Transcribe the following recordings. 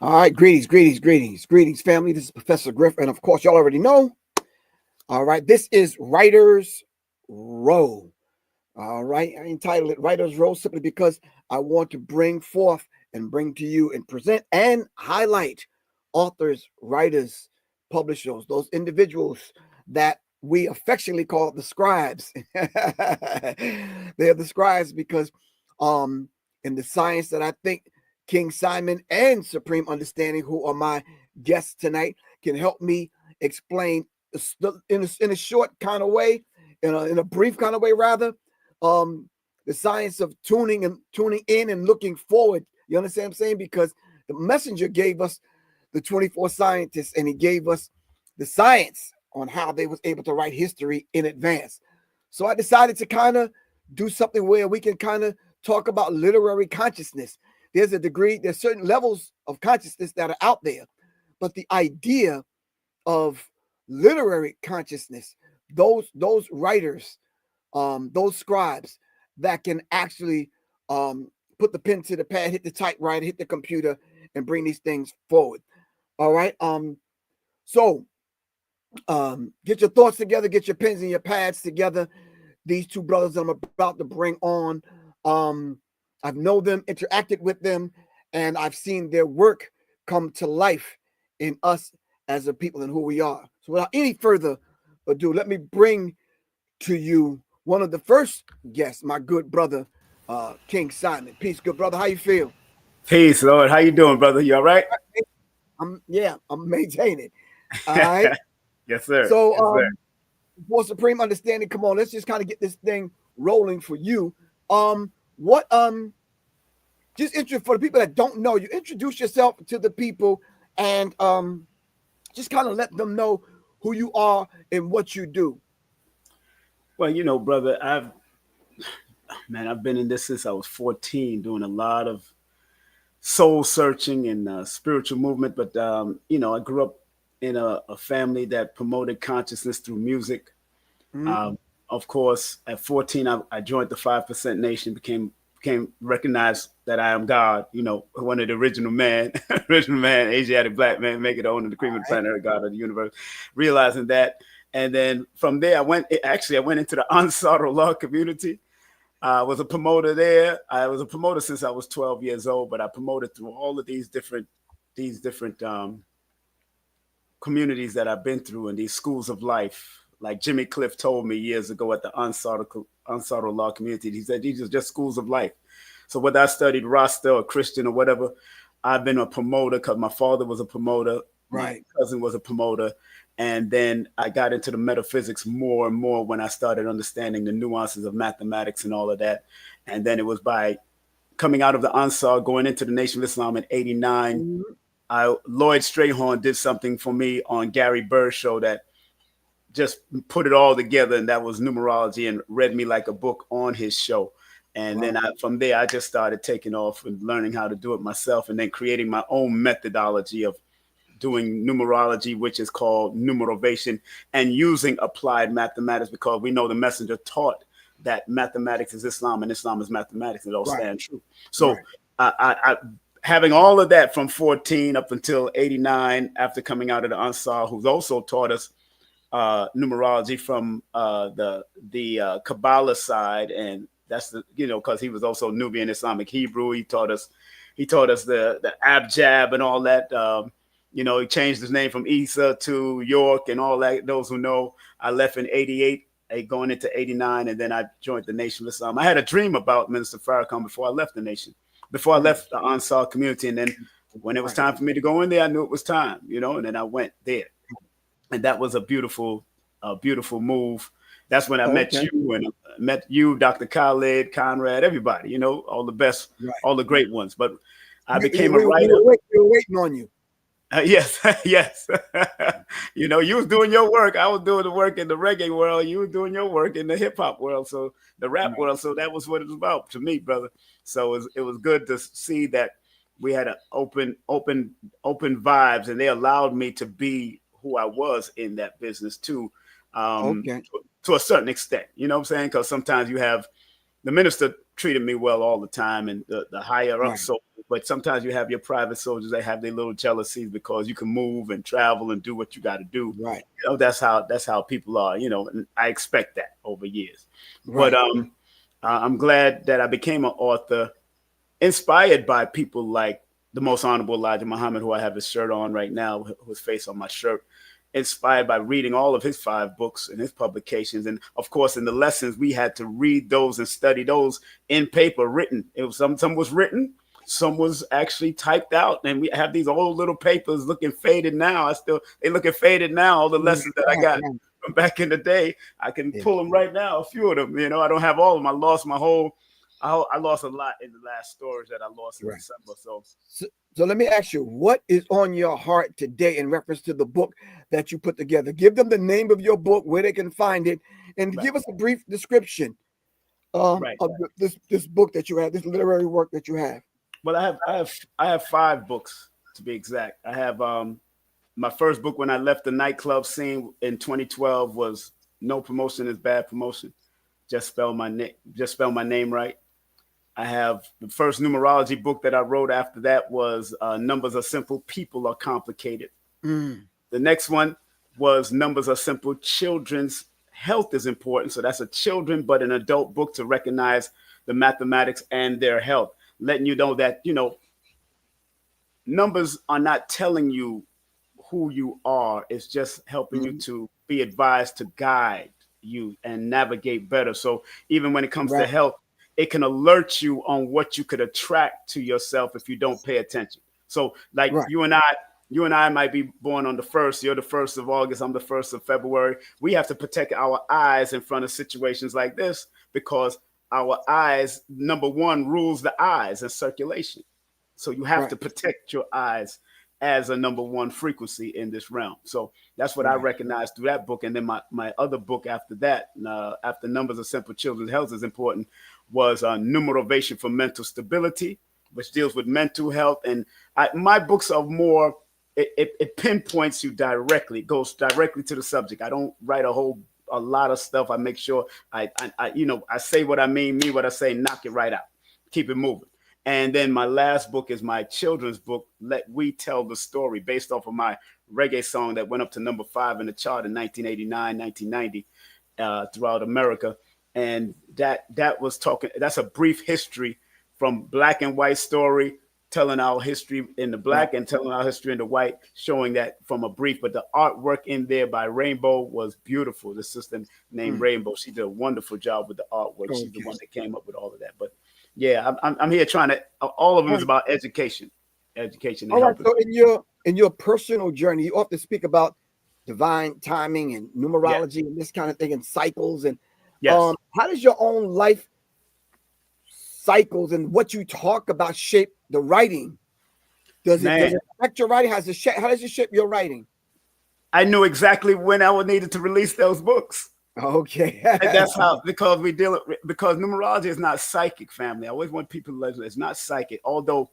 All right, greetings, family. This is Professor Griff, and of course, y'all already know. All right, this is Writers Row. All right, I entitled it Writers Row simply because I want to bring forth and bring to you and present and highlight authors, writers, publishers, those individuals that we affectionately call the scribes. They are the scribes because, in the science that I think King Simon and Supreme Understanding, who are my guests tonight, can help me explain in a short kind of way, in a brief kind of way, rather, the science of tuning in and looking forward. You understand what I'm saying? Because the messenger gave us the 24 scientists, and he gave us the science on how they was able to write history in advance. So I decided to kind of do something where we can kind of talk about literary consciousness. There's certain levels of consciousness that are out there, but the idea of literary consciousness, those writers, those scribes that can actually put the pen to the pad, hit the typewriter, hit the computer, and bring these things forward. All right. So get your thoughts together, get your pens and your pads together. These two brothers I'm about to bring on, I've known them, interacted with them, and I've seen their work come to life in us as a people and who we are. So without any further ado, let me bring to you one of the first guests, my good brother, King Simon. Peace, good brother. How you feel? Peace, Lord. How you doing, brother? You all right? I'm maintaining. All right. Yes, sir. So Yes, sir. for Supreme Understanding, come on, let's just kind of get this thing rolling for you. What just for the people that don't know you, introduce yourself to the people and just kind of let them know who you are and what you do. Well, brother, I've been in this since I was 14, doing a lot of soul searching and spiritual movement. But I grew up in a family that promoted consciousness through music. Mhm. Um, of course, at 14, I joined the 5% Nation, became recognized that I am God. One of the original man, original man, Asiatic black man, make it on the cream of the planet, Earth, God of the universe. Realizing that, and then from there, I went into the Ansar law community. I was a promoter there. I was a promoter since I was 12 years old, but I promoted through all of these different communities that I've been through and these schools of life. Like Jimmy Cliff told me years ago at the Ansar law community, he said these are just schools of life. So whether I studied Rasta or Christian or whatever, I've been a promoter because my father was a promoter, my Right. cousin was a promoter, and then I got into the metaphysics more and more when I started understanding the nuances of mathematics and all of that. And then it was by coming out of the Ansar, going into the Nation of Islam in '89. Mhm. Lloyd Strayhorn did something for me on Gary Burr's show that just put it all together, and that was numerology, and read me like a book on his show. And then Wow. from there, I just started taking off and learning how to do it myself, and then creating my own methodology of doing numerology, which is called numerovation, and using applied mathematics because we know the messenger taught that mathematics is Islam and Islam is mathematics, and it all Right. stand true. So Right. I having all of that from 14 up until '89, after coming out of the Ansar, who's also taught us numerology from the Kabbalah side, and that's because he was also Nubian Islamic Hebrew. He taught us the abjad and all that. He changed his name from Isa to York and all that. Those who know, I left in '88, going into '89, and then I joined the Nation of Islam. I had a dream about Minister Farrakhan before I left the nation, before I Mm. left the Ansar community, and then when it was Right. time for me to go in there, I knew it was time, and then I went there, and that was a beautiful move. That's when I met Okay. you, and met you, Dr. Khaled, Conrad, everybody, all the best, Right. all the great ones. But I We, we, became a we, we writer. were we were waiting on you. Yes, yes. You was doing your work. I was doing the work in the reggae world. You were doing your work in the hip hop world, so the rap Right. world. So that was what it was about to me, brother. So it was good to see that we had an open vibes, and they allowed me to be who I was in that business too, um, Okay. to a certain extent. You know what I'm saying? Because sometimes you have the minister treated me well all the time, and the higher up Right. soldiers. But sometimes you have your private soldiers that have their little jealousies because you can move and travel and do what you got to do. Right. You know, that's how people are. You know, and I expect that over years. But Right. I'm glad that I became an author, inspired by people like the Most Honorable Elijah Muhammad, who I have his shirt on right now, his face on my shirt. Inspired by reading all of his 5 books and his publications, and of course, in the lessons we had to read those and study those in paper, written. It was some was written, some was actually typed out, and we have these old little papers looking faded now. They looking faded now. All the lessons that I got from back in the day, I can pull them right now. A few of them, you know, I don't have all of them. I lost my whole. I lost a lot in the last storage that I lost in December. So let me ask you, what is on your heart today in reference to the book that you put together? Give them the name of your book, where they can find it, and give us a brief description of this book that you have, this literary work that you have. Well, I have 5 books to be exact. I have my first book when I left the nightclub scene in 2012 was No Promotion is Bad Promotion. Just spell my name right. I have the first numerology book that I wrote after that was Numbers Are Simple, People Are Complicated. The next one was Numbers Are Simple, Children's Health is Important. So that's a children, but an adult book to recognize the mathematics and their health, letting you know that, you know, numbers are not telling you who you are. It's just helping you to be advised to guide you and navigate better. So even when it comes to health, it can alert you on what you could attract to yourself if you don't pay attention. So like you and I might be born on the 1st. You're the 1st of August. I'm the 1st of February. We have to protect our eyes in front of situations like this because our eyes, number 1, rules the eyes and circulation. So you have to protect your eyes as a number 1 frequency in this realm. So that's what I recognized through that book. And then my other book after that, after Numbers of Simple, Children's Health is Important, was Numerovation for Mental Stability, which deals with mental health. And my books are more, it pinpoints you directly, goes directly to the subject. I don't write a lot of stuff. I make sure I say what I mean what I say, knock it right out, keep it moving. And then my last book is my children's book, Let We Tell the Story, based off of my reggae song that went up to number 5 in the chart in 1989, 1990 throughout America. And that's a brief history from black and white story, telling our history in the black and telling our history in the white, showing that from a brief. But the artwork in there by Rainbow was beautiful. The sister named Rainbow, she did a wonderful job with the artwork. She's the one that came up with all of that. But yeah, I'm here trying to. All of them is about education. Education. All right. So in your personal journey, you often speak about divine timing and numerology and this kind of thing and cycles and how does your own life cycles and what you talk about shape the writing? Does it affect your writing? How does it shape your writing? I knew exactly when I would needed to release those books. Okay. And that's how, because numerology is not psychic, family. I always want people to listen. It's not psychic, although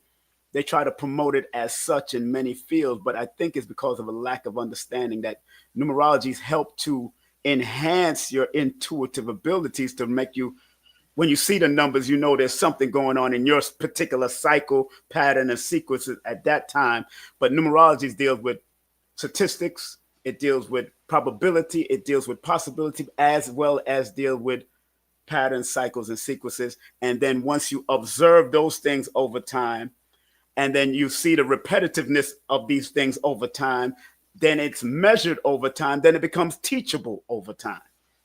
they try to promote it as such in many fields. But I think it's because of a lack of understanding that numerologies help to enhance your intuitive abilities to make you, when you see the numbers, you know there's something going on in your particular cycle, pattern, and sequences at that time. But numerology deals with statistics, it deals with probability, it deals with possibility, as well as deal with patterns, cycles, and sequences. And then once you observe those things over time, and then you see the repetitiveness of these things over time, then it's measured over time, then it becomes teachable over time.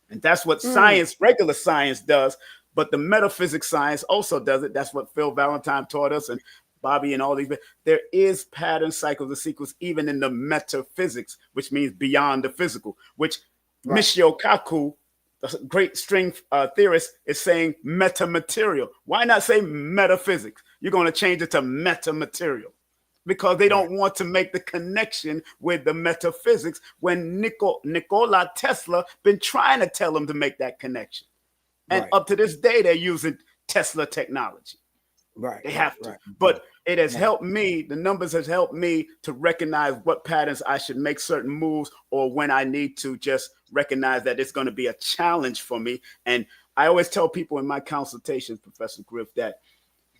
And that's what science, regular science does, but the metaphysics science also does it. That's what Phil Valentine taught us, and Bobby and all these. There is pattern, cycles, and sequence even in the metaphysics, which means beyond the physical, which Michio Kaku, the great string theorist, is saying metamaterial. Why not say metaphysics? You're going to change it to metamaterial because they don't want to make the connection with the metaphysics when Nikola Tesla been trying to tell them to make that connection. And up to this day, they're using Tesla technology. They have to. But it has helped me. The numbers has helped me to recognize what patterns I should make certain moves, or when I need to just recognize that it's going to be a challenge for me. And I always tell people in my consultations, Professor Griff, that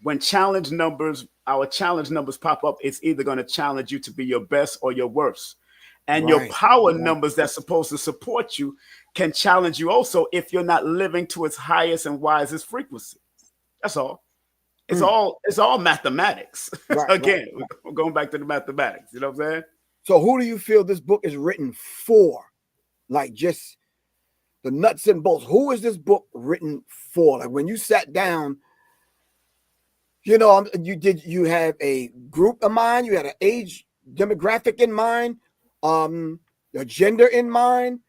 when our challenge numbers pop up, it's either going to challenge you to be your best or your worst. And your Right. power numbers that's supposed to support you can challenge you also if you're not living to its highest and wisest frequency. That's all. It's all mathematics. Right, Again, right. we're going back to the mathematics. You know what I'm saying? So who do you feel this book is written for? Like just the nuts and bolts. Who is this book written for? Like when you sat down, you have a group in mind, you had an age demographic in mind, your gender in mind.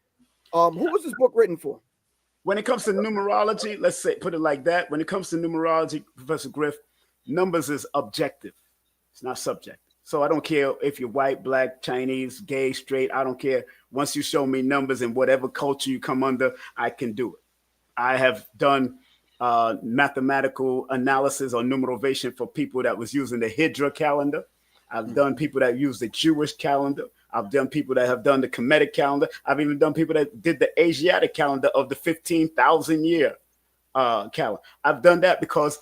Who was this book written for? When it comes to numerology, let's say put it like that. When it comes to numerology, Professor Griff, numbers is objective. It's not subjective. So I don't care if you're white, black, Chinese, gay, straight. I don't care. Once you show me numbers in whatever culture you come under, I can do it. I have done mathematical analysis or numeration for people that was using the Hydra calendar. I've done people that use the Jewish calendar. I've done people that have done the Kemetic calendar. I've even done people that did the Asiatic calendar of the 15,000 year calendar. I've done that because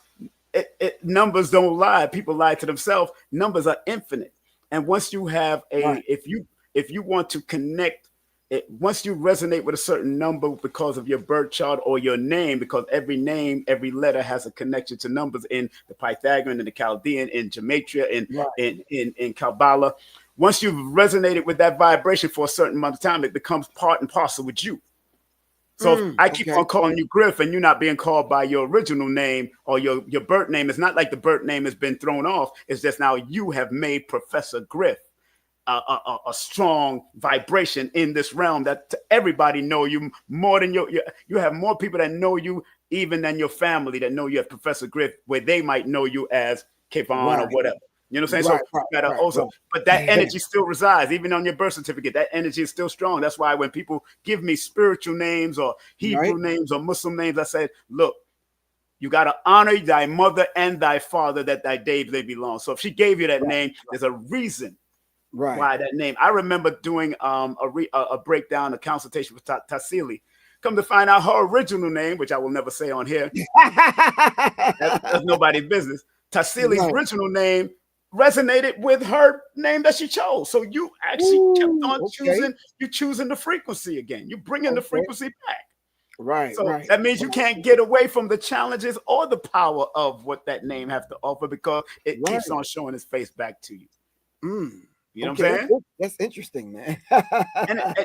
numbers don't lie. People lie to themselves. Numbers are infinite. And once you have Right. if you want to connect it, once you resonate with a certain number because of your birth chart or your name, because every name, every letter has a connection to numbers in the Pythagorean and the Chaldean, in gematria, in Kabbalah. Once you've resonated with that vibration for a certain amount of time, it becomes part and parcel with you. So if I keep on calling you Griff and you're not being called by your original name or your birth name, it's not like the birth name has been thrown off. It's just now you have made Professor Griff a strong vibration in this realm that everybody know you more than you have more people that know you even than your family that know you as Professor Griff, where they might know you as Kevon or whatever. You know what I'm saying? But that energy still resides, even on your birth certificate. That energy is still strong. That's why when people give me spiritual names or Hebrew names or Muslim names, I said, look, you got to honor thy mother and thy father that thy days they belong. So if she gave you that name, there's a reason why that name. I remember doing a breakdown, a consultation with Tassili. Come to find out her original name, which I will never say on here. That's nobody's business. Tassili's original name resonated with her name that she chose. So you actually kept on choosing the frequency again. You bringing the frequency back. Right. So that means you can't get away from the challenges or the power of what that name have to offer because it keeps on showing its face back to you. You know what I'm saying? That's interesting, man.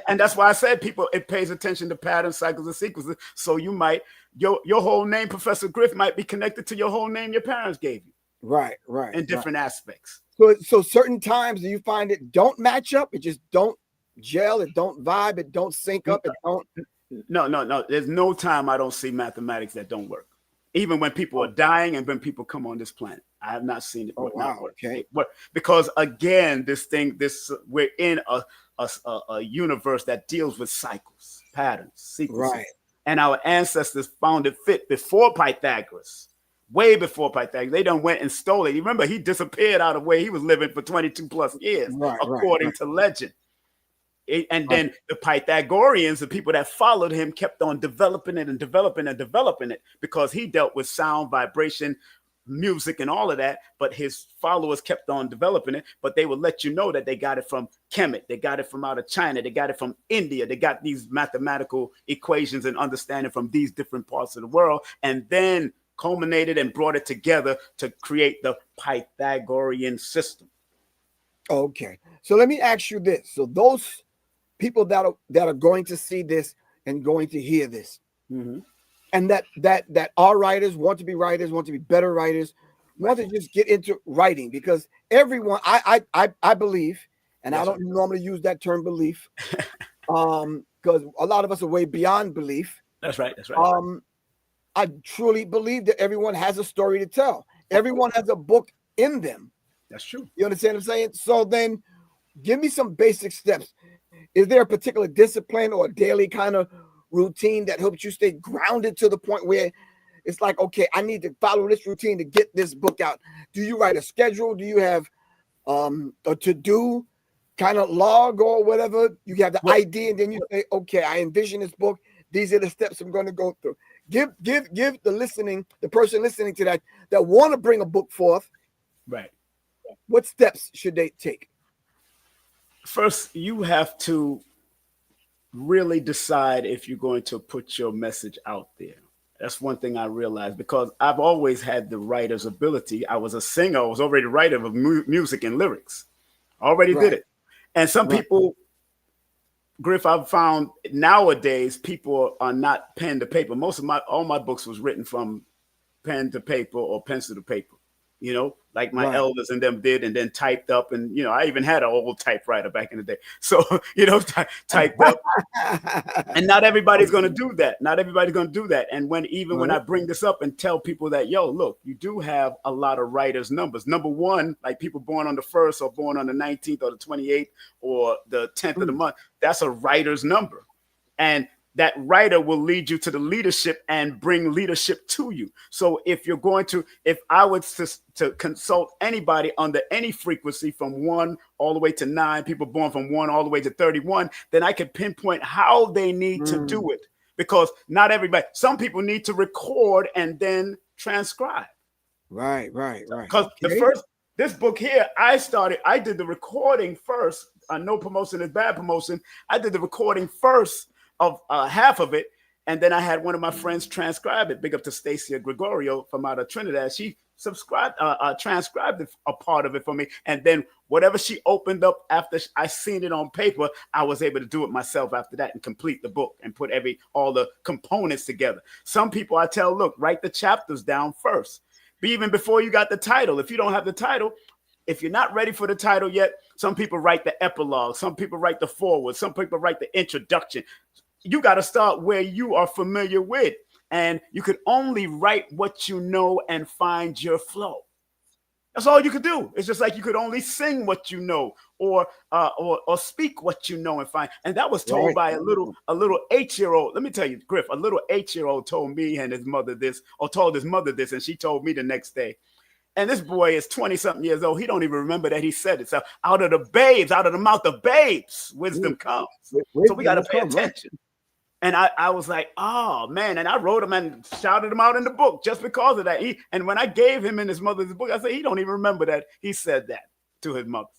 and that's why I said it pays attention to patterns, cycles, and sequences. So you might your whole name, Professor Griff, might be connected to your whole name your parents gave you. Right. In different aspects. So certain times do you find it don't match up? It just don't gel. It don't vibe. It don't sync up. It don't. No. There's no time I don't see mathematics that don't work. Even when people are dying and when people come on this planet, I have not seen it not work. Because again, we're in a universe that deals with cycles, patterns, sequences, and our ancestors found it fit before Pythagoras. Way before Pythagoras, they done went and stole it. You remember he disappeared out of where he was living for 22 plus years, according to legend. And then the Pythagoreans, the people that followed him, kept on developing it because he dealt with sound, vibration, music, and all of that. But his followers kept on developing it. But they would let you know that they got it from Kemet, they got it from out of China, they got it from India, they got these mathematical equations and understanding from these different parts of the world, and then culminated and brought it together to create the Pythagorean system. Okay, so let me ask you this: so those people that are going to see this and going to hear this, and that are writers, want to be better writers, want to just get into writing, because everyone, I believe, and I don't normally use that term belief, because a lot of us are way beyond belief. That's right. I truly believe that everyone has a story to tell. Everyone has a book in them. That's true. You understand what I'm saying? So then give me some basic steps. Is there a particular discipline or a daily kind of routine that helps you stay grounded to the point where it's like, okay, I need to follow this routine to get this book out? Do you write a schedule? Do you have a to-do kind of log or whatever? You have the idea and then you say, okay, I envision this book. These are the steps I'm going to go through. Give the person listening to that want to bring a book forth. Right. What steps should they take? First, you have to really decide if you're going to put your message out there. That's one thing I realized, because I've always had the writer's ability. I was a singer. I was already a writer of music and lyrics. I already did it. And some people, Griff, I've found nowadays people are not pen to paper. All my books was written from pen to paper or pencil to paper, like my elders and them did, and then typed up. And, I even had an old typewriter back in the day. So, typed up. And not everybody's going to do that. Not everybody's going to do that. And when I bring this up and tell people that, yo, look, you do have a lot of writers' numbers. Number one, like people born on the 1st or born on the 19th or the 28th or the 10th of the month, that's a writer's number. And that writer will lead you to the leadership and bring leadership to you. So if I was to consult anybody under any frequency from 1 all the way to 9, people born from 1 all the way to 31, then I could pinpoint how they need to do it. Because not everybody, some people need to record and then transcribe. Right. Because this book here, I did the recording first. No promotion is bad promotion. I did the recording first of half of it, and then I had one of my friends transcribe it. Big up to Stacia Gregorio from out of Trinidad. She transcribed a part of it for me, and then whatever she opened up after I seen it on paper, I was able to do it myself after that and complete the book and put all the components together. Some people I tell, look, write the chapters down first, even before you got the title. If you don't have the title, if you're not ready for the title yet, some people write the epilogue, some people write the foreword, some people write the introduction. You got to start where you are familiar with, and you could only write what you know and find your flow. That's all you could do. It's just like you could only sing what you know, or speak what you know and find. And that was told by a little 8-year-old. Let me tell you, Griff, a little 8-year-old told me and his mother this, or told his mother this, and she told me the next day. And this boy is 20-something years old. He don't even remember that he said it. So out of the mouth of babes, wisdom comes. So we got to pay attention. And I was like, oh, man. And I wrote him and shouted him out in the book just because of that. And when I gave him in his mother's book, I said, he don't even remember that he said that to his mother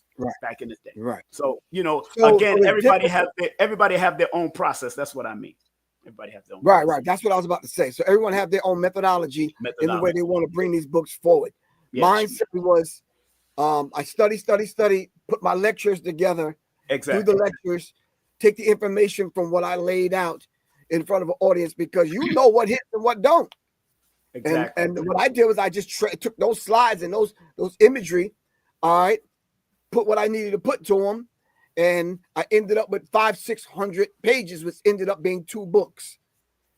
back in the day. Right. So, again, everybody have their own process. That's what I mean. Everybody has their own process. Right. That's what I was about to say. So everyone have their own methodology in the way they want to bring these books forward. Yes. Mine simply was, I study, put my lectures together, do the lectures, take the information from what I laid out in front of an audience, because you know what hits and what don't. Exactly. And what I did was I just took those slides and those imagery, all right, put what I needed to put to them, and I ended up with 500-600 pages, which ended up being 2 books.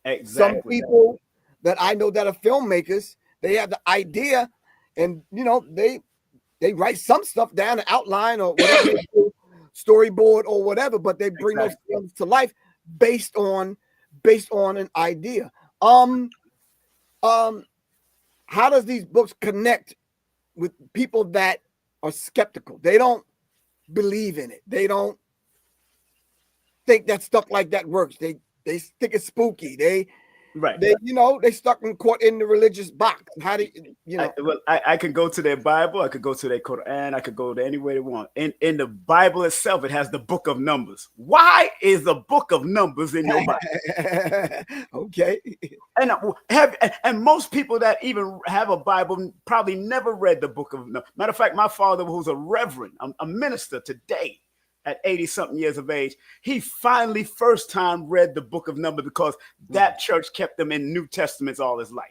Exactly. Some people that I know that are filmmakers, they have the idea, and they write some stuff down, an outline or whatever they do, storyboard or whatever, but they bring those things to life based on an idea. How does these books connect with people that are skeptical? They don't believe in it. They don't think that stuff like that works. They think it's spooky. They stuck and caught in the religious box. How do I could go to their Bible, I could go to their Quran, I could go to anywhere they want. In the Bible itself, it has the book of Numbers. Why is the book of Numbers in your Bible? Okay. And most people that even have a Bible probably never read the book of Numbers. Matter of fact, my father, who's a reverend, a minister today, at 80-something years of age, he finally first time read the book of Numbers, because that church kept them in New Testaments all his life.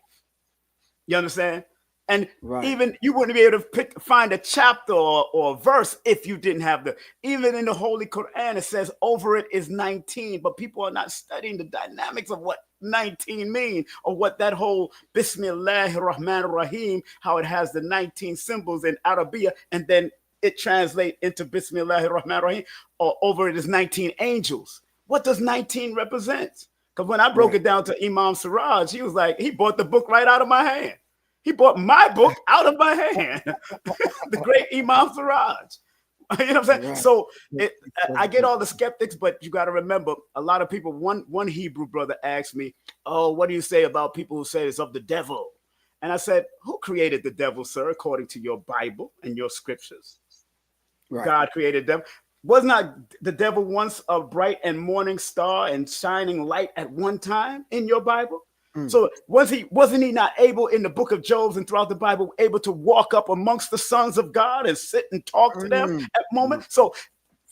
You understand? And even you wouldn't be able to find a chapter or a verse if you didn't have even in the Holy Quran, it says over it is 19, but people are not studying the dynamics of what 19 mean, or what that whole Bismillahir Rahmanir Rahim, how it has the 19 symbols in Arabic, and then it translates into Bismillahir Rahmanir Rahim, or over it is 19 angels. What does 19 represent? Because when I broke it down to Imam Siraj, he was like, he bought the book right out of my hand. He bought my book out of my hand. The great Imam Siraj. You know what I'm saying? Right. So I get all the skeptics, but you got to remember, a lot of people. One Hebrew brother asked me, "Oh, what do you say about people who say it's of the devil?" And I said, "Who created the devil, sir? According to your Bible and your scriptures, Right. God created them. Was not the devil once a bright and morning star and shining light at one time in your Bible?" So wasn't he not able in the book of Job and throughout the Bible able to walk up amongst the sons of God and sit and talk to them at moment? So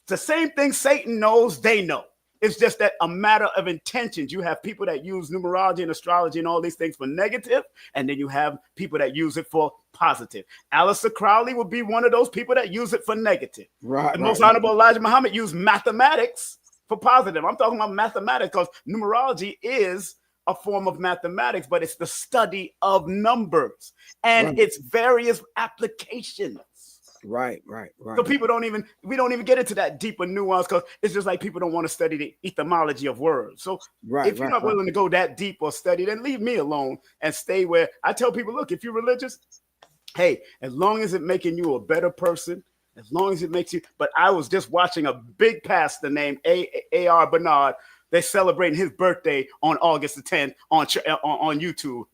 the same thing Satan knows, they know. It's just that a matter of intentions. You have people that use numerology and astrology and all these things for negative, and then you have people that use it for positive. Aleister Crowley would be one of those people that use it for negative. Right. The most honorable Elijah Muhammad used mathematics for positive. I'm talking about mathematics because numerology is a form of mathematics, but it's the study of numbers and its various applications. Right. So we don't even get into that deeper nuance because it's just like people don't want to study the etymology of words. So if you're not willing to go that deep or study, then leave me alone and stay where I tell people, look, if you're religious, hey, as long as it's making you a better person, as long as it makes you. But I was just watching a big pastor named A.R. Bernard. They're celebrating his birthday on August the 10th on YouTube.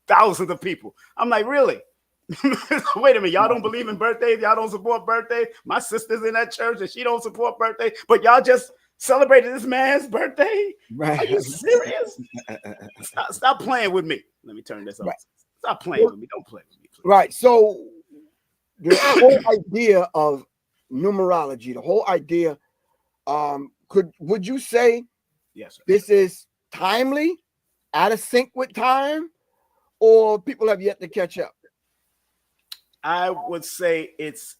Thousands of people. I'm like, really? Wait a minute. Y'all don't believe in birthdays? Y'all don't support birthdays? My sister's in that church and she don't support birthdays, but y'all just celebrated this man's birthday? Right. Are you serious? Stop playing with me. Let me turn this off. Stop playing with me. Don't play with me, please. Right. So the whole idea of numerology, the whole idea, would you say yes, sir, this is timely, out of sync with time, or people have yet to catch up? I would say it's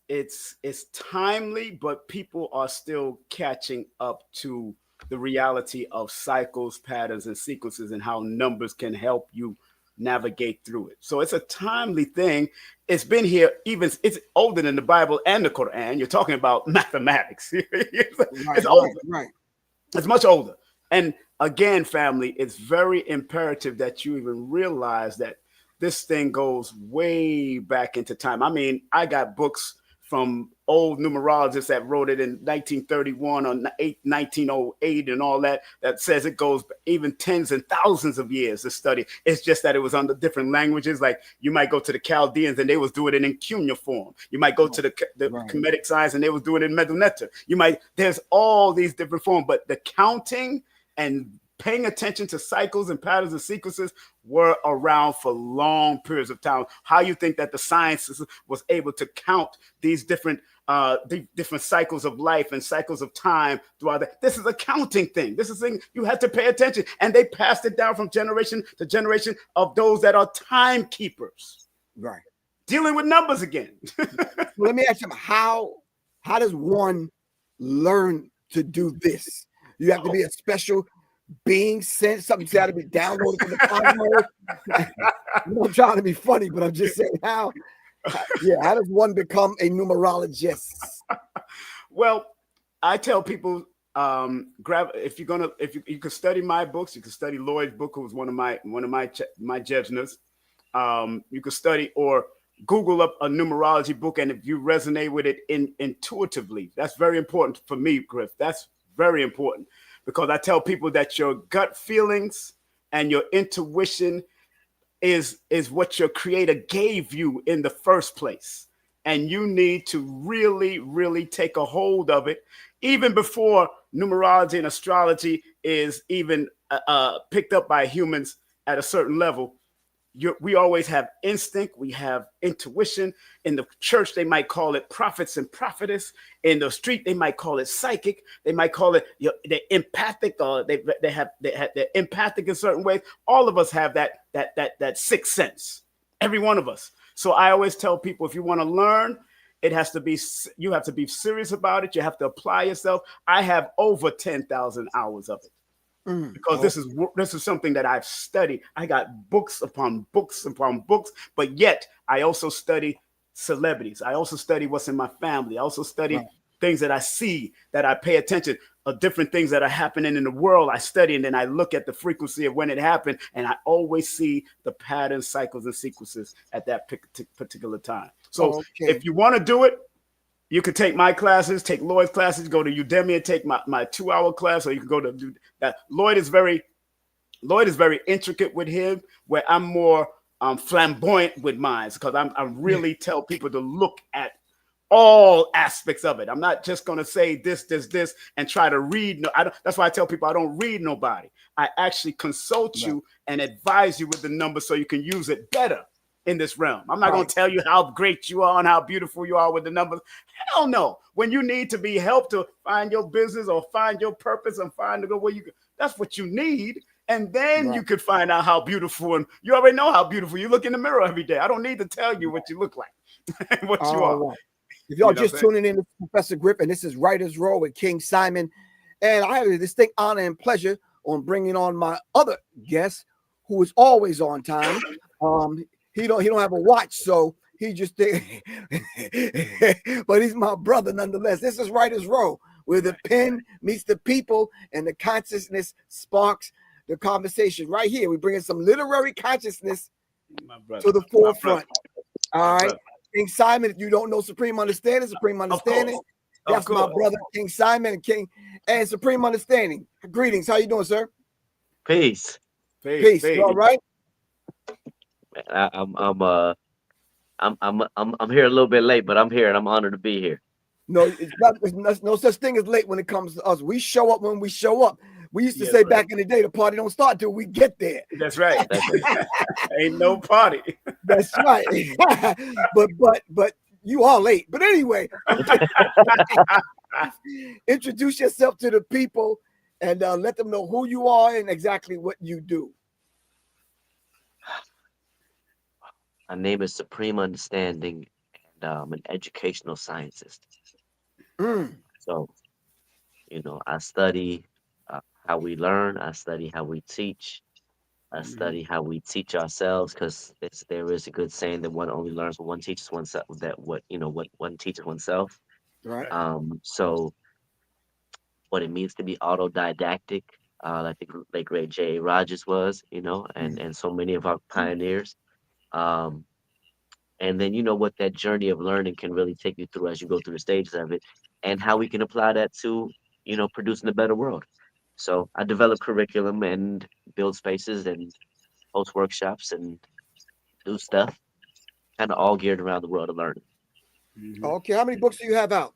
timely, but people are still catching up to the reality of cycles, patterns, and sequences, and how numbers can help you navigate through it. So it's a timely thing. It's been here, it's older than the Bible and the Quran. You're talking about mathematics. It's older. Right. It's much older. And again, family, it's very imperative that you even realize that this thing goes way back into time. I mean, I got books from old numerologists that wrote it in 1931 or 1908 and all that says it goes even tens and thousands of years to study. It's just that it was under different languages. Like you might go to the Chaldeans and they was doing it in cuneiform. You might go to the Kemetic science and they was doing it in Medunetter. There's all these different forms, but the counting and paying attention to cycles and patterns and sequences were around for long periods of time. How you think that the sciences was able to count these different cycles of life and cycles of time throughout that? This is a counting thing. This is a thing you have to pay attention. And they passed it down from generation to generation of those that are timekeepers. Right. Dealing with numbers again. Let me ask you, how does one learn to do this? You have to be a special being sent, something's got to be downloaded from the cosmos. I'm trying to be funny, but I'm just saying how does one become a numerologist? Well, I tell people, if you can study my books, you can study Lloyd's book, who was one of my Jevners. You can study or Google up a numerology book, and if you resonate with it intuitively, that's very important for me, Griff. That's very important. Because I tell people that your gut feelings and your intuition is what your creator gave you in the first place. And you need to really, really take a hold of it, even before numerology and astrology is even picked up by humans at a certain level. We always have instinct. We have intuition. In the church, they might call it prophets and prophetess. In the street, they might call it psychic. They might call it they're empathic, or they're empathic in certain ways. All of us have that sixth sense. Every one of us. So I always tell people, if you want to learn, you have to be serious about it. You have to apply yourself. I have over 10,000 hours of it. Because this is something that I've studied. I got books upon books upon books, but yet I also study celebrities. I also study what's in my family. I also study things that I see, that I pay attention of different things that are happening in the world. I study, and then I look at the frequency of when it happened, and I always see the patterns, cycles, and sequences at that particular time. So if you want to do it, You could take my classes, take Lloyd's classes, go to Udemy and take my 2 hour class, or you can go to do that. Lloyd is very intricate with him, where I'm more flamboyant with mine, because I really tell people to look at all aspects of it. I'm not just going to say this, and try to read. No, I don't, that's why I tell people I don't read nobody. I actually consult Right. you and advise you with the numbers so you can use it better in this realm. I'm not going Right. to tell you how great you are and how beautiful you are with the numbers. Hell no. When you need to be helped to find your business or find your purpose and find the where you go, that's what you need. And then Right. you could find out how beautiful, and you already know how beautiful you look in the mirror every day. I don't need to tell you what you look like and what you All are. right. If y'all You know what just I'm saying? tuning in, this is Professor Griff, and this is Writer's Row with King Simon. And I have a distinct honor and pleasure on bringing on my other guest, who is always on time. He don't have a watch, so he just but he's my brother nonetheless. This is Writer's Row, where the pen meets the people and the consciousness sparks the conversation. Right here, we bring in some literary consciousness My brother. to the My brother. forefront. All My right. brother. King Simon, if you don't know Supreme Understanding, Supreme Of course. Understanding. Of That's my course. brother, King Simon, and Supreme Understanding. Greetings. How you doing, sir? Peace. Peace. Peace. You Peace. all right? I'm here a little bit late, but I'm here and I'm honored to be here. No, it's no such thing as late when it comes to us. We show up when we show up. We used to Yes, say sir. back in the day, the party don't start till we get there. That's right. That's right. Ain't no party. That's right. but you are late. But anyway, introduce yourself to the people and let them know who you are and exactly what you do. My name is Supreme Understanding, and I'm an educational scientist. Mm, So, I study how we learn. I study how we teach. I Mhm. study how we teach ourselves, because there is a good saying that one only learns what one teaches oneself. That what one teaches oneself. right. So what it means to be autodidactic, like the late great J.A. Rogers was, Mm, and so many of our pioneers. Um, and then what that journey of learning can really take you through as you go through the stages of it, and how we can apply that to producing a better world. So I develop curriculum and build spaces and host workshops and do stuff, kind of all geared around the world of learning. Mhm. Okay, how many books do you have out?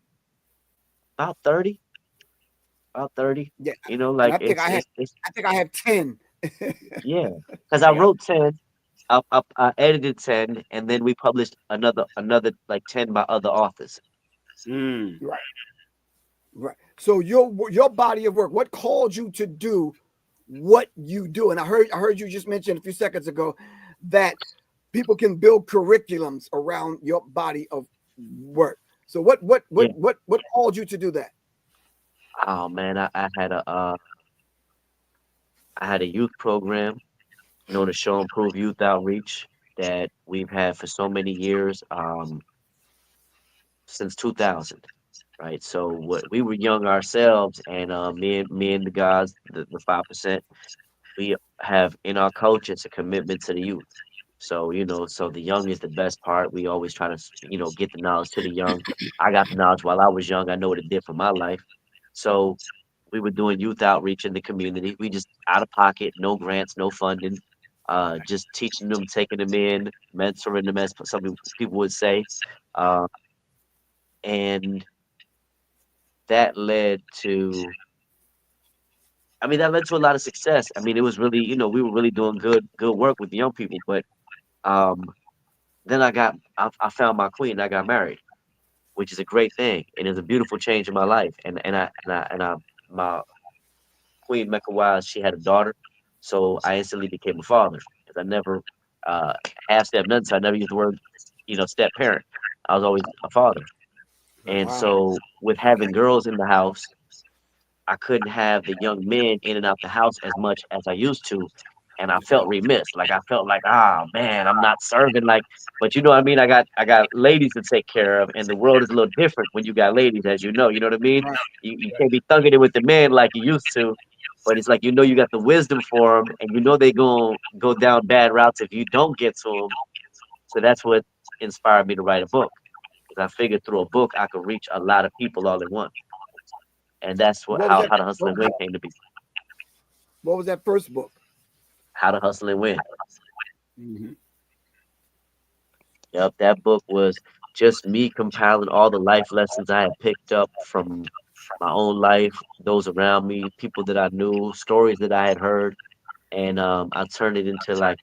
About 30, about 30. Yeah, and Like it's I think I have 10. yeah, because I I got wrote 10. I edited 10, and then we published another like 10 by other authors. Right, right. So your body of work, what called you to do what you do? And I heard you just mention a few seconds ago that people can build curriculums around your body of work. So Yeah. what called you to do that? Oh man, I had a youth program known as Show Improve Youth Outreach that we've had for so many years, since 2000. Right. So what we were young ourselves, and me and the guys, the 5%, we have in our culture, a commitment to the youth. So, so the young is the best part. We always try to, get the knowledge to the young. I got the knowledge while I was young. I know what it did for my life. So we were doing youth outreach in the community. We just out of pocket, no grants, no funding, just teaching them, taking them in, mentoring them, as some people would say. Uh, and that led to, that led to a lot of success. It was really, we were really doing good work with the young people. But um, then I found my queen. I got married, which is a great thing, and it's a beautiful change in my life. My queen Mecca Wise, she had a daughter, so I instantly became a father, because I never half step nothing. So I never used the word, step parent. I was always a father, right. and Wow. so with having girls in the house, I couldn't have the young men in and out the house as much as I used to. And I felt remiss. Like I felt like, ah man, I'm not serving like, but you know what I mean? I got ladies to take care of, and the world is a little different when you got ladies, as you know what I mean? Right. You can't be thugging it with the men like you used to, but it's like, you got the wisdom for them, and they gonna go down bad routes if you don't get to them. So that's what inspired me to write a book. because I figured through a book I could reach a lot of people all at once, and that's What was how that? How to Hustle and Win came to be. What was that first book? How to Hustle and Win. Mhm. Yep, that book was just me compiling all the life lessons I had picked up from my own life, those around me, people that I knew, stories that I had heard, and I turned it into like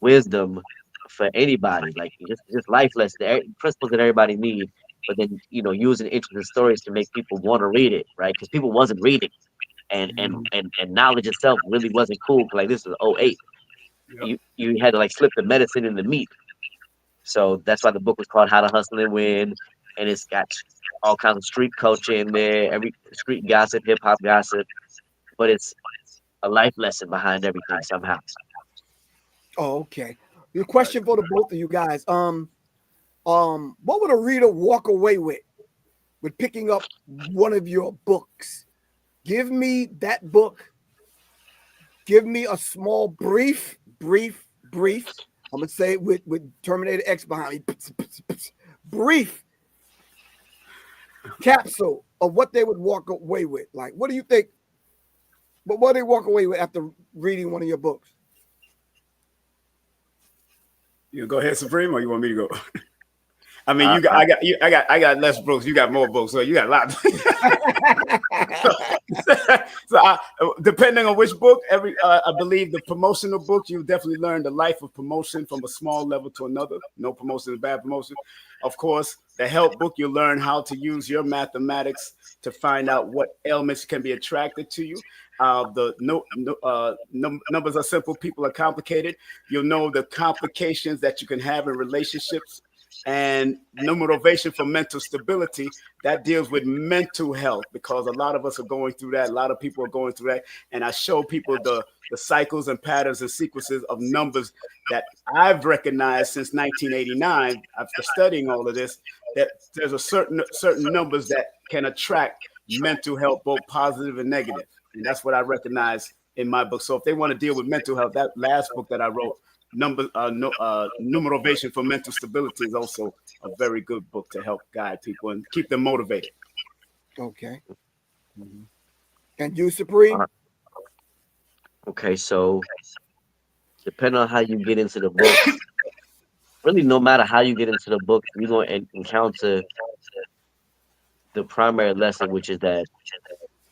wisdom for anybody, like just life lessons, principles that everybody need. But then using interesting stories to make people want to read it, right? Because people wasn't reading, and knowledge itself really wasn't cool. 'Cause, like this is '08, Yep. you had to like slip the medicine in the meat. So that's why the book was called How to Hustle and Win, and it's got all kinds of street culture in there, every street gossip, hip hop gossip, but it's a life lesson behind everything somehow. Oh, okay. The Right. question for the both of you guys. What would a reader walk away with picking up one of your books? Give me that book. Give me a small brief. I'm gonna say it with Terminator X behind me. Brief capsule of what they would walk away with. Like, what do you think? But what do they walk away with after reading one of your books? You go ahead, Supreme, or you want me to go? I mean, I, you got, I, I got less books. You got more books, so you got a lot. so, depending on which book, I believe the promotional book, you definitely learn the life of promotion from a small level to another. No promotion is bad promotion. Of course, the help book, you learn how to use your mathematics to find out what ailments can be attracted to you. Numbers are simple, people are complicated. You'll know the complications that you can have in relationships, and no motivation for mental stability, that deals with mental health, because a lot of us are going through that. A lot of people are going through that. And I show people the cycles and patterns and sequences of numbers that I've recognized since 1989 after studying all of this, that there's a certain numbers that can attract mental health, both positive and negative. And that's what I recognize in my book. So if they want to deal with mental health, that last book that I wrote, Numerovation for Mental Stability, is also a very good book to help guide people and keep them motivated. Okay. And you, Supreme? okay, so depending on how you get into the books, really no matter how you get into the books, you're going to encounter the primary lesson, which is that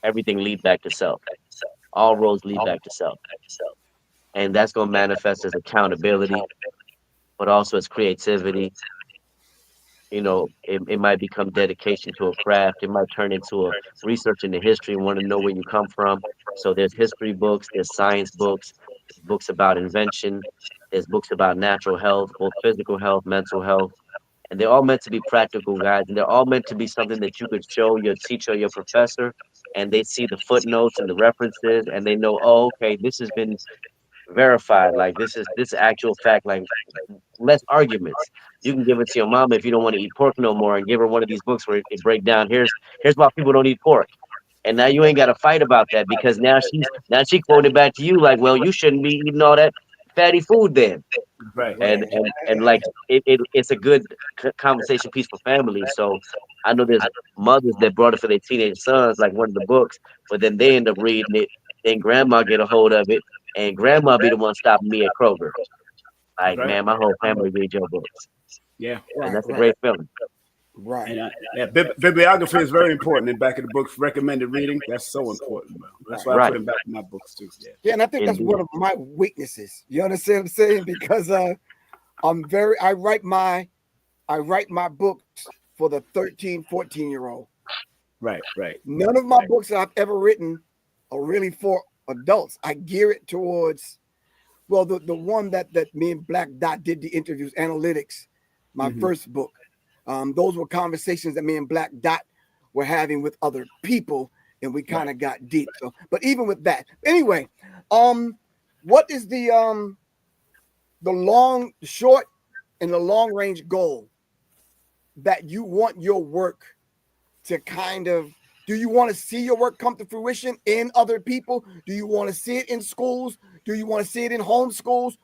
everything leads back to self. All roads lead back to self. And that's going to manifest as accountability, but also as creativity. It might become dedication to a craft. It might turn into a research into history and want to know where you come from. So there's history books, there's science books, there's books about invention, there's books about natural health, both physical health, mental health. And they're all meant to be practical guides, and they're all meant to be something that you could show your teacher or your professor, and they see the footnotes and the references, and they know, oh, okay, this has been verified. Like this actual fact. Like less arguments. You can give it to your mom if you don't want to eat pork no more, and give her one of these books where it break down. Here's why people don't eat pork. And now you ain't got to fight about that, because now she quoted back to you like, well, you shouldn't be eating all that fatty food then. Right. And like it's a good conversation piece for families. So I know there's mothers that brought it for their teenage sons, like one of the books, but then they end up reading it. Then grandma get a hold of it, and grandma be the one stopping me at Kroger. Like, Right. man, my whole family read your books, Yeah. and Right, that's a right, great feeling. right, And yeah, bibliography is very important in back of the books. Recommended reading, that's so important, bro. That's right. why I put Right, them back in my books too. Yeah. Yeah, and I think that's one indeed. of my weaknesses. You understand what I'm saying? Because I write my books for the 13, 14-year-old. Right. Right. None of my books that I've ever written are really for adults. I gear it towards, well, the one that me and Black Dot did the interviews, analytics, my Mm-hmm. first book. Those were conversations that me and Black Dot were having with other people, and we kind of got deep. So, but even with that, anyway, what is the long, short, and the long range goal that you want your work to kind of, do you want to see your work come to fruition in other people? Do you want to see it in schools? Do you want to see it in home schools?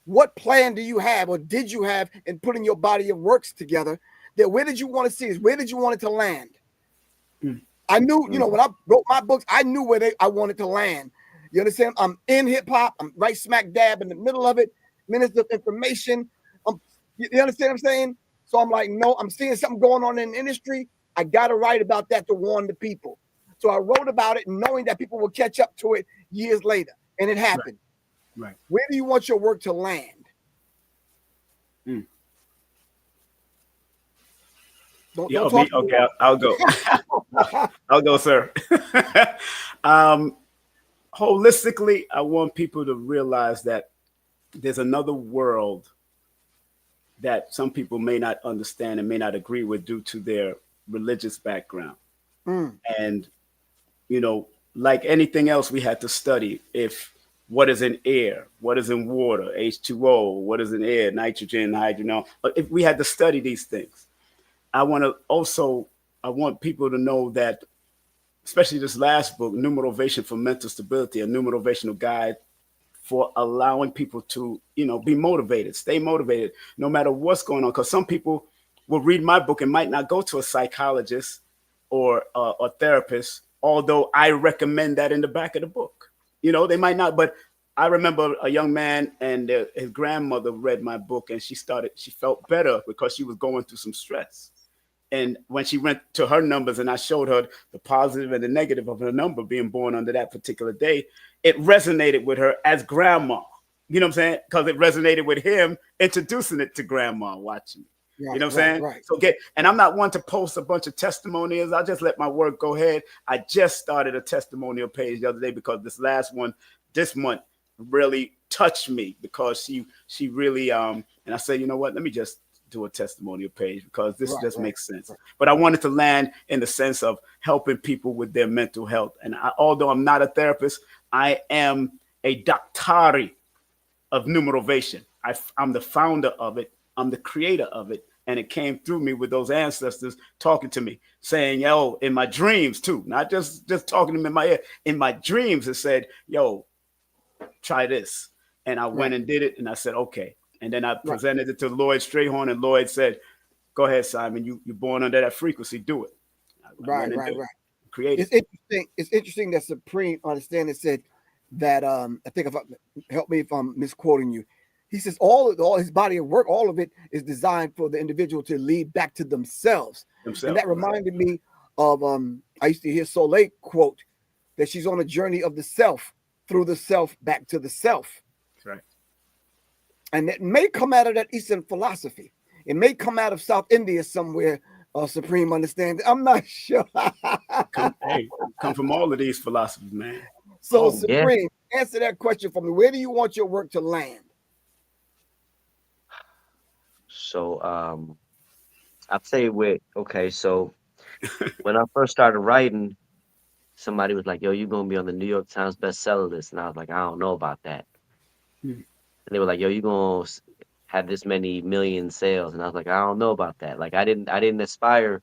What plan do you have, or did you have, in putting your body of works together that where did you want to see this? Where did you want it to land? Mm. I knew, you know, Mm. when I wrote my books, I knew where I wanted to land. You understand? I'm in hip hop. I'm right smack dab in the middle of it. Minister of information. You understand what I'm saying? So I'm like, no, I'm seeing something going on in the industry. I got to write about that to warn the people. So I wrote about it knowing that people will catch up to it years later. And it happened. Right. Where do you want your work to land? Mm. Don't Yeah, talk me. Okay, I'll go. I'll go, sir. Holistically, I want people to realize that there's another world that some people may not understand and may not agree with due to their religious background. Mm. And, you know, like anything else, we had to study if what is in air, what is in water, H2O, what is in air, nitrogen, hydrogen. If we had to study these things, I want people to know that, especially this last book, New Motivation for Mental Stability, a new motivational guide for allowing people to, you know, be motivated, stay motivated, no matter what's going on. Because some people will read my book and might not go to a psychologist or a therapist, although I recommend that in the back of the book. You know, they might not, but I remember a young man and his grandmother read my book and she felt better because she was going through some stress. And when she went to her numbers and I showed her the positive and the negative of her number being born under that particular day, it resonated with her as grandma. You know what I'm saying? Because it resonated with him introducing it to grandma watching. Right, You know what I'm saying? right. So and I'm not one to post a bunch of testimonials. I just let my work go ahead. I just started a testimonial page the other day because this last one this month really touched me because she really and I said, you know what, let me just do a testimonial page because this just makes sense. Right. But I wanted to land in the sense of helping people with their mental health. And although I'm not a therapist, I am a doctari of New Motivation. I'm the founder of it. I'm the creator of it. And it came through me with those ancestors talking to me, saying, yo, in my dreams too, not just talking to me in my ear. In my dreams, it said, yo, try this. And I went and did it. And I said, okay. And then I presented it to Lloyd Strayhorn, and Lloyd said, go ahead, Simon, you're born under that frequency, do it. Right. Create it. It's interesting. It's interesting that Supreme understanding said that I think if help me if I'm misquoting you. He says all his body of work, all of it is designed for the individual to lead back to themselves. And that reminded me of I used to hear Soleil quote that she's on a journey of the self through the self back to the self. That's right. And it may come out of that Eastern philosophy. It may come out of South India somewhere. Supreme understanding. I'm not sure. come from all of these philosophies, man. So Supreme, answer that question for me. Where do you want your work to land? So I'd say so when I first started writing, somebody was like, yo, you're gonna be on the New York Times bestseller list. And I was like, I don't know about that. And they were like, yo, you're gonna have this many million sales. And I was like, I don't know about that. Like I didn't aspire.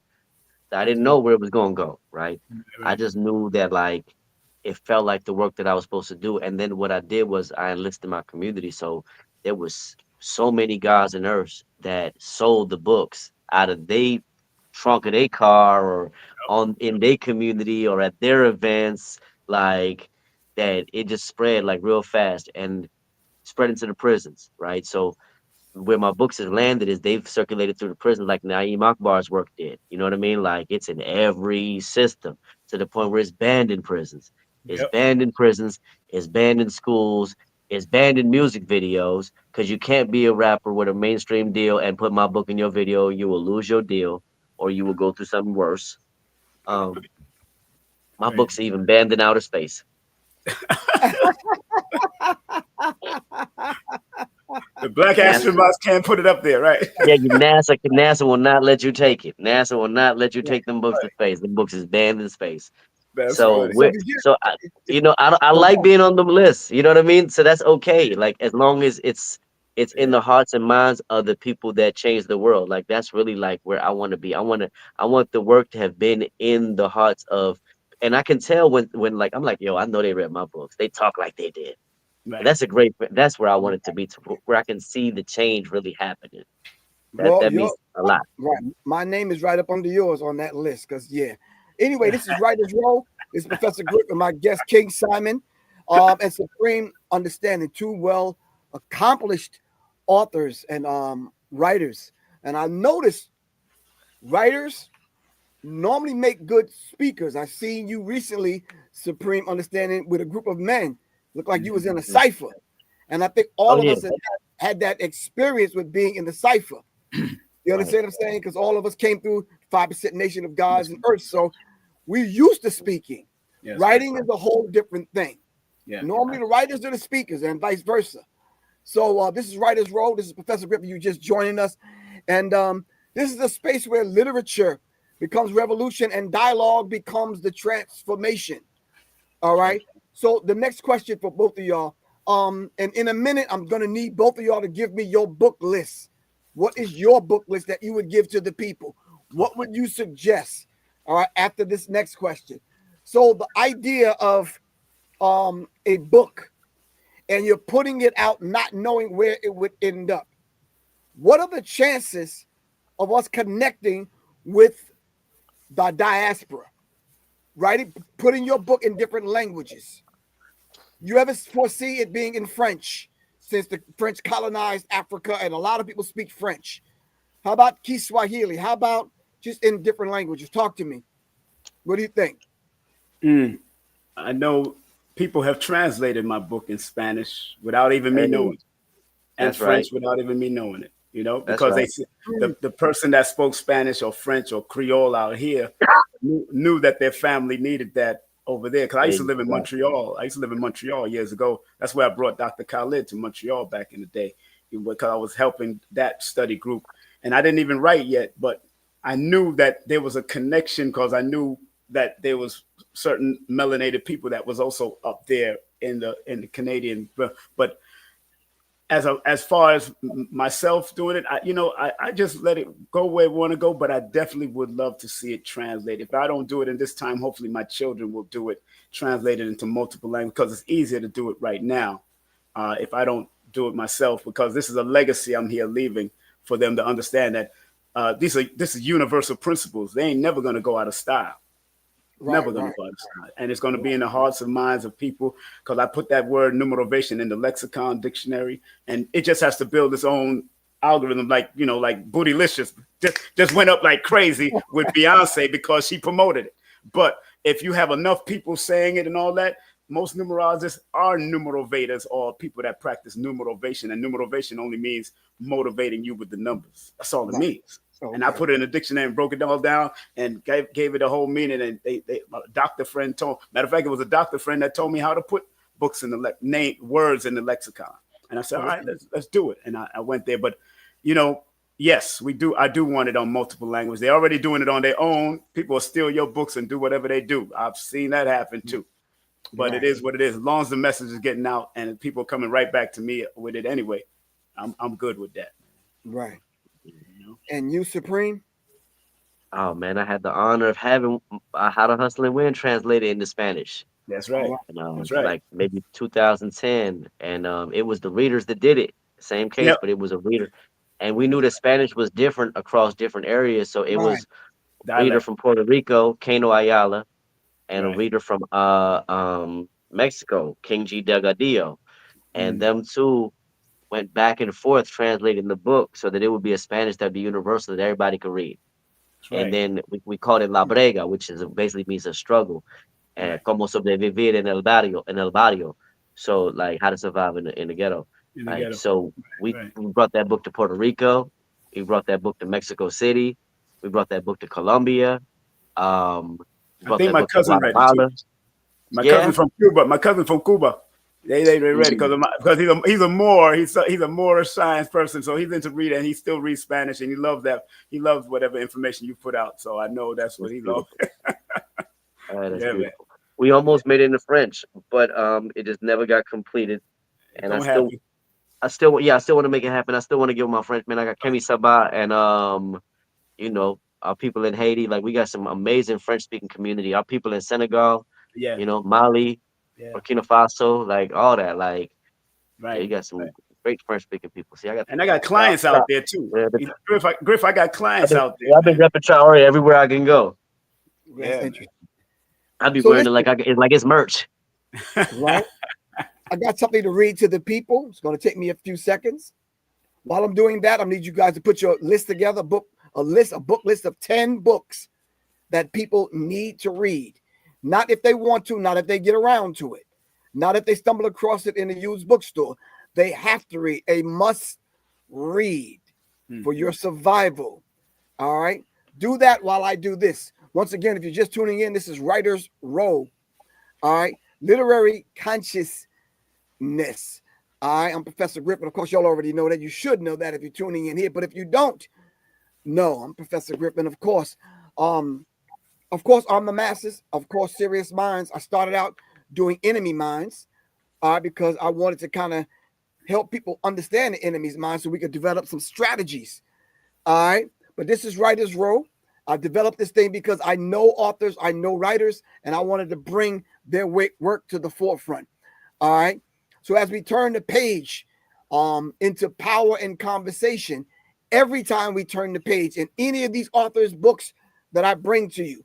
I didn't know where it was gonna go, right? I just knew that like it felt like the work that I was supposed to do. And then what I did was I enlisted my community. So there was so many guys and earths that sold the books out of they trunk of their car or in their community or at their events, like that it just spread like real fast and spread into the prisons, right? So where my books has landed is they've circulated through the prison like Naeem Akbar's work did. You know what I mean? Like it's in every system to the point where it's banned in prisons. It's banned in prisons. It's banned in schools. It's banned in music videos because you can't be a rapper with a mainstream deal and put my book in your video. You will lose your deal or you will go through something worse. My book's even banned in outer space. The black astronauts can't put it up there, right? Yeah, NASA will not let you take it. NASA will not let you take them books to space. The books is banned in space. That's so funny. I like being on the list. You know what I mean? So that's okay. Like as long as it's in the hearts and minds of the people that change the world. Like that's really like where I want to be. I want the work to have been in the hearts of, and I can tell when like I'm like, yo, I know they read my books. They talk like they did. Right. That's where I want it to be, to where I can see the change really happening. Well, That means a lot. right. My name is right up under yours on that list. Cause yeah. Anyway, this is Writer's Row. This is Professor Griff and my guest King Simon, and Supreme Understanding, two well accomplished authors and writers. And I noticed writers normally make good speakers. I seen you recently, Supreme Understanding, with a group of men. Looked like you was in a cipher, and I think Oh all of yeah, us had that experience with being in the cipher. You right. understand what I'm saying? Because all of us came through 5% Nation of Gods and Earth, so we're used to speaking. Yes, Writing is a whole different thing. yeah. Normally, the writers are the speakers, and vice versa. So this is Writer's Row. This is Professor Griffin. You just joining us, and this is a space where literature becomes revolution and dialogue becomes the transformation. All right. So the next question for both of y'all, and in a minute, I'm gonna need both of y'all to give me your book list. What is your book list that you would give to the people? What would you suggest? All right, after this next question. So the idea of a book and you're putting it out not knowing where it would end up. What are the chances of us connecting with the diaspora? Writing, putting your book in different languages. You ever foresee it being in French, since the French colonized Africa and a lot of people speak French? How about Kiswahili? How about just in different languages? Talk to me. What do you think? I know people have translated my book in Spanish without even me knowing, Hey, and that's right. French without even me knowing it. That's Because right. the person that spoke Spanish or French or Creole out here knew that their family needed that over there. Because I used to live in Exactly. Montreal. I used to live in Montreal years ago. That's where I brought Dr. Khalid to Montreal back in the day, because I was helping that study group, and I didn't even write yet, but I knew that there was a connection because I knew that there was certain melanated people that was also up there in the Canadian, but as far as myself doing it, I just let it go where I want to go. But I definitely would love to see it translated. If I don't do it in this time, hopefully my children will do it, translated into multiple languages, because it's easier to do it right now. If I don't do it myself, because this is a legacy I'm here leaving for them to understand that this is universal principles. They ain't never gonna go out of style. Right, Never going to right, go out of style. And it's going to be in the hearts and minds of people, because I put that word numerovation in the lexicon dictionary, and it just has to build its own algorithm, like Bootylicious just went up like crazy with Beyonce because she promoted it. But if you have enough people saying it and all that, most numerologists are numerovators, or people that practice numerovation, and numerovation only means motivating you with the numbers. That's all it right. means. And I Okay. put it in a dictionary and broke it all down and gave it a whole meaning. And a doctor friend matter of fact, it was a doctor friend that told me how to put books in the name words in the lexicon. And I said, all right, let's do it. And I went there. But you know, yes, we do. I do want it on multiple languages. They're already doing it on their own. People will steal your books and do whatever they do. I've seen that happen too. But it Right, is what it is. As long as the message is getting out and people are coming right back to me with it anyway, I'm good with that. right. You know? And you, Supreme? Oh man, I had the honor of having How to Hustle and Win translated into Spanish. That's All right. right. And That's right. like maybe 2010, and it was the readers that did it. Same case, Yep. but it was a reader, and we knew that Spanish was different across different areas. So it Right. was reader Dialect. from Puerto Rico, Kano Ayala, and a Right. reader from Mexico, King G Delgadillo, and Mm, them two went back and forth translating the book so that it would be a Spanish that'd be universal that everybody could read. that's And right. then we called it La Brega, which is basically means a struggle. Right. Como sobrevivir en el barrio. So like how to survive in the ghetto. In the Like ghetto. so Right. we brought that book to Puerto Rico. We brought that book to Mexico City. We brought that book to Colombia. We I brought think that my book to cousin read it too. Guatemala. My cousin Yeah. from Cuba. My cousin from Cuba. They read it Mm, because he's a Moor. He's a Moorish science person, so he's into reading. And he still reads Spanish, and he loves that. He loves whatever information you put out. So I know that's what that's he loves. beautiful. That's Yeah, man. beautiful. We almost made it into French, but it just never got completed. It And gonna happen. I still want to make it happen. I still want to give my French man. I got Kemi Sabah and our people in Haiti. Like we got some amazing French speaking community. Our people in Senegal, Yeah. Mali, Yeah. Burkina Faso, like all that. Like yeah, Right. you got some Right. great French speaking people. See, I got clients out there too. Griff, I got clients out there. I've been repping Traore everywhere I can go. That's interesting. I'll be So wearing it like it's merch. Right. I got something to read to the people. It's going to take me a few seconds. While I'm doing that, I need you guys to put your list together, a book list of 10 books that people need to read. Not if they want to, not if they get around to it, not if they stumble across it in a used bookstore. They have to read, a must read for your survival. All right. Do that while I do this. Once again, if you're just tuning in, this is Writer's Row. All right. Literary consciousness. I'm Professor Griff, and of course, y'all already know that. You should know that if you're tuning in here. But if you don't, no, I'm Professor Griff, and of course, I'm the masses. Of course, Serious Minds. I started out doing Enemy Minds, because I wanted to kind of help people understand the enemy's mind so we could develop some strategies. All right. But this is Writer's Row. I developed this thing because I know authors, I know writers, and I wanted to bring their work to the forefront. All right. So as we turn the page into Power and Conversation, every time we turn the page in any of these authors' books that I bring to you,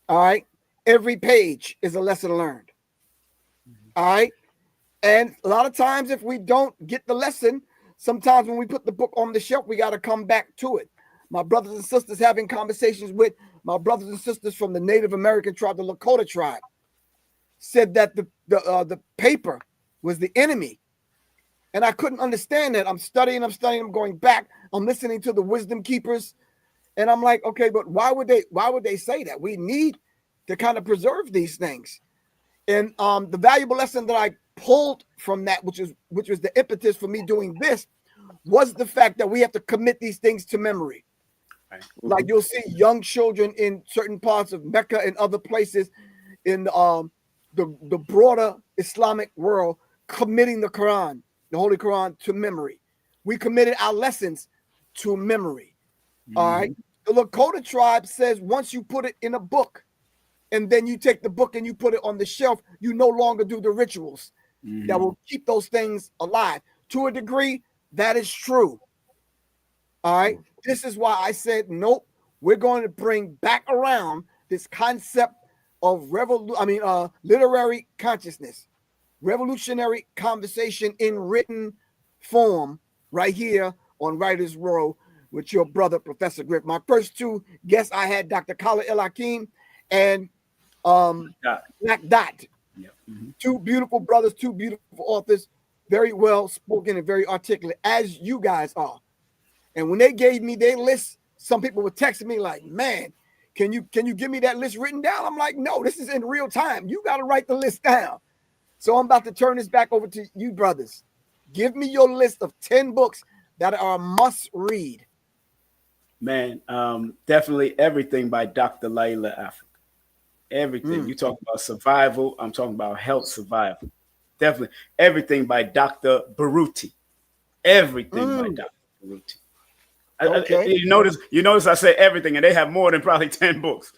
all right, every page is a lesson learned. All right. And a lot of times, if we don't get the lesson, sometimes when we put the book on the shelf, we got to come back to it. My brothers and sisters having conversations with my brothers and sisters from the Native American tribe, the Lakota tribe, said that the paper was the enemy. And I couldn't understand that. I'm studying, I'm going back, I'm listening to the wisdom keepers. And I'm like, okay, but why would they say that? We need to kind of preserve these things. And the valuable lesson that I pulled from that, which was the impetus for me doing this, was the fact that we have to commit these things to memory. Right. Like you'll see young children in certain parts of Mecca and other places in the broader Islamic world committing the Quran, the Holy Quran, to memory. We committed our lessons to memory. All right. The Lakota tribe says once you put it in a book and then you take the book and you put it on the shelf, you no longer do the rituals that will keep those things alive. To a degree, that is true. All right. This is why I said, nope, we're going to bring back around this concept of literary consciousness, revolutionary conversation in written form right here on Writer's Row with your brother, Professor Griff. My first two guests, I had Dr. Khalid El Hakim and Black Dot. Yep. Two beautiful brothers, two beautiful authors, very well spoken and very articulate, as you guys are. And when they gave me their list, some people were texting me like, man, can you give me that list written down? I'm like, no, this is in real time. You got to write the list down. So I'm about to turn this back over to you, brothers. Give me your list of 10 books that are must read. Man, definitely everything by Dr. Layla Africa. Everything. You talk about survival. I'm talking about health survival. Definitely everything by Dr. Baruti. Everything by Dr. Baruti. Okay. You notice I say everything, and they have more than probably 10 books.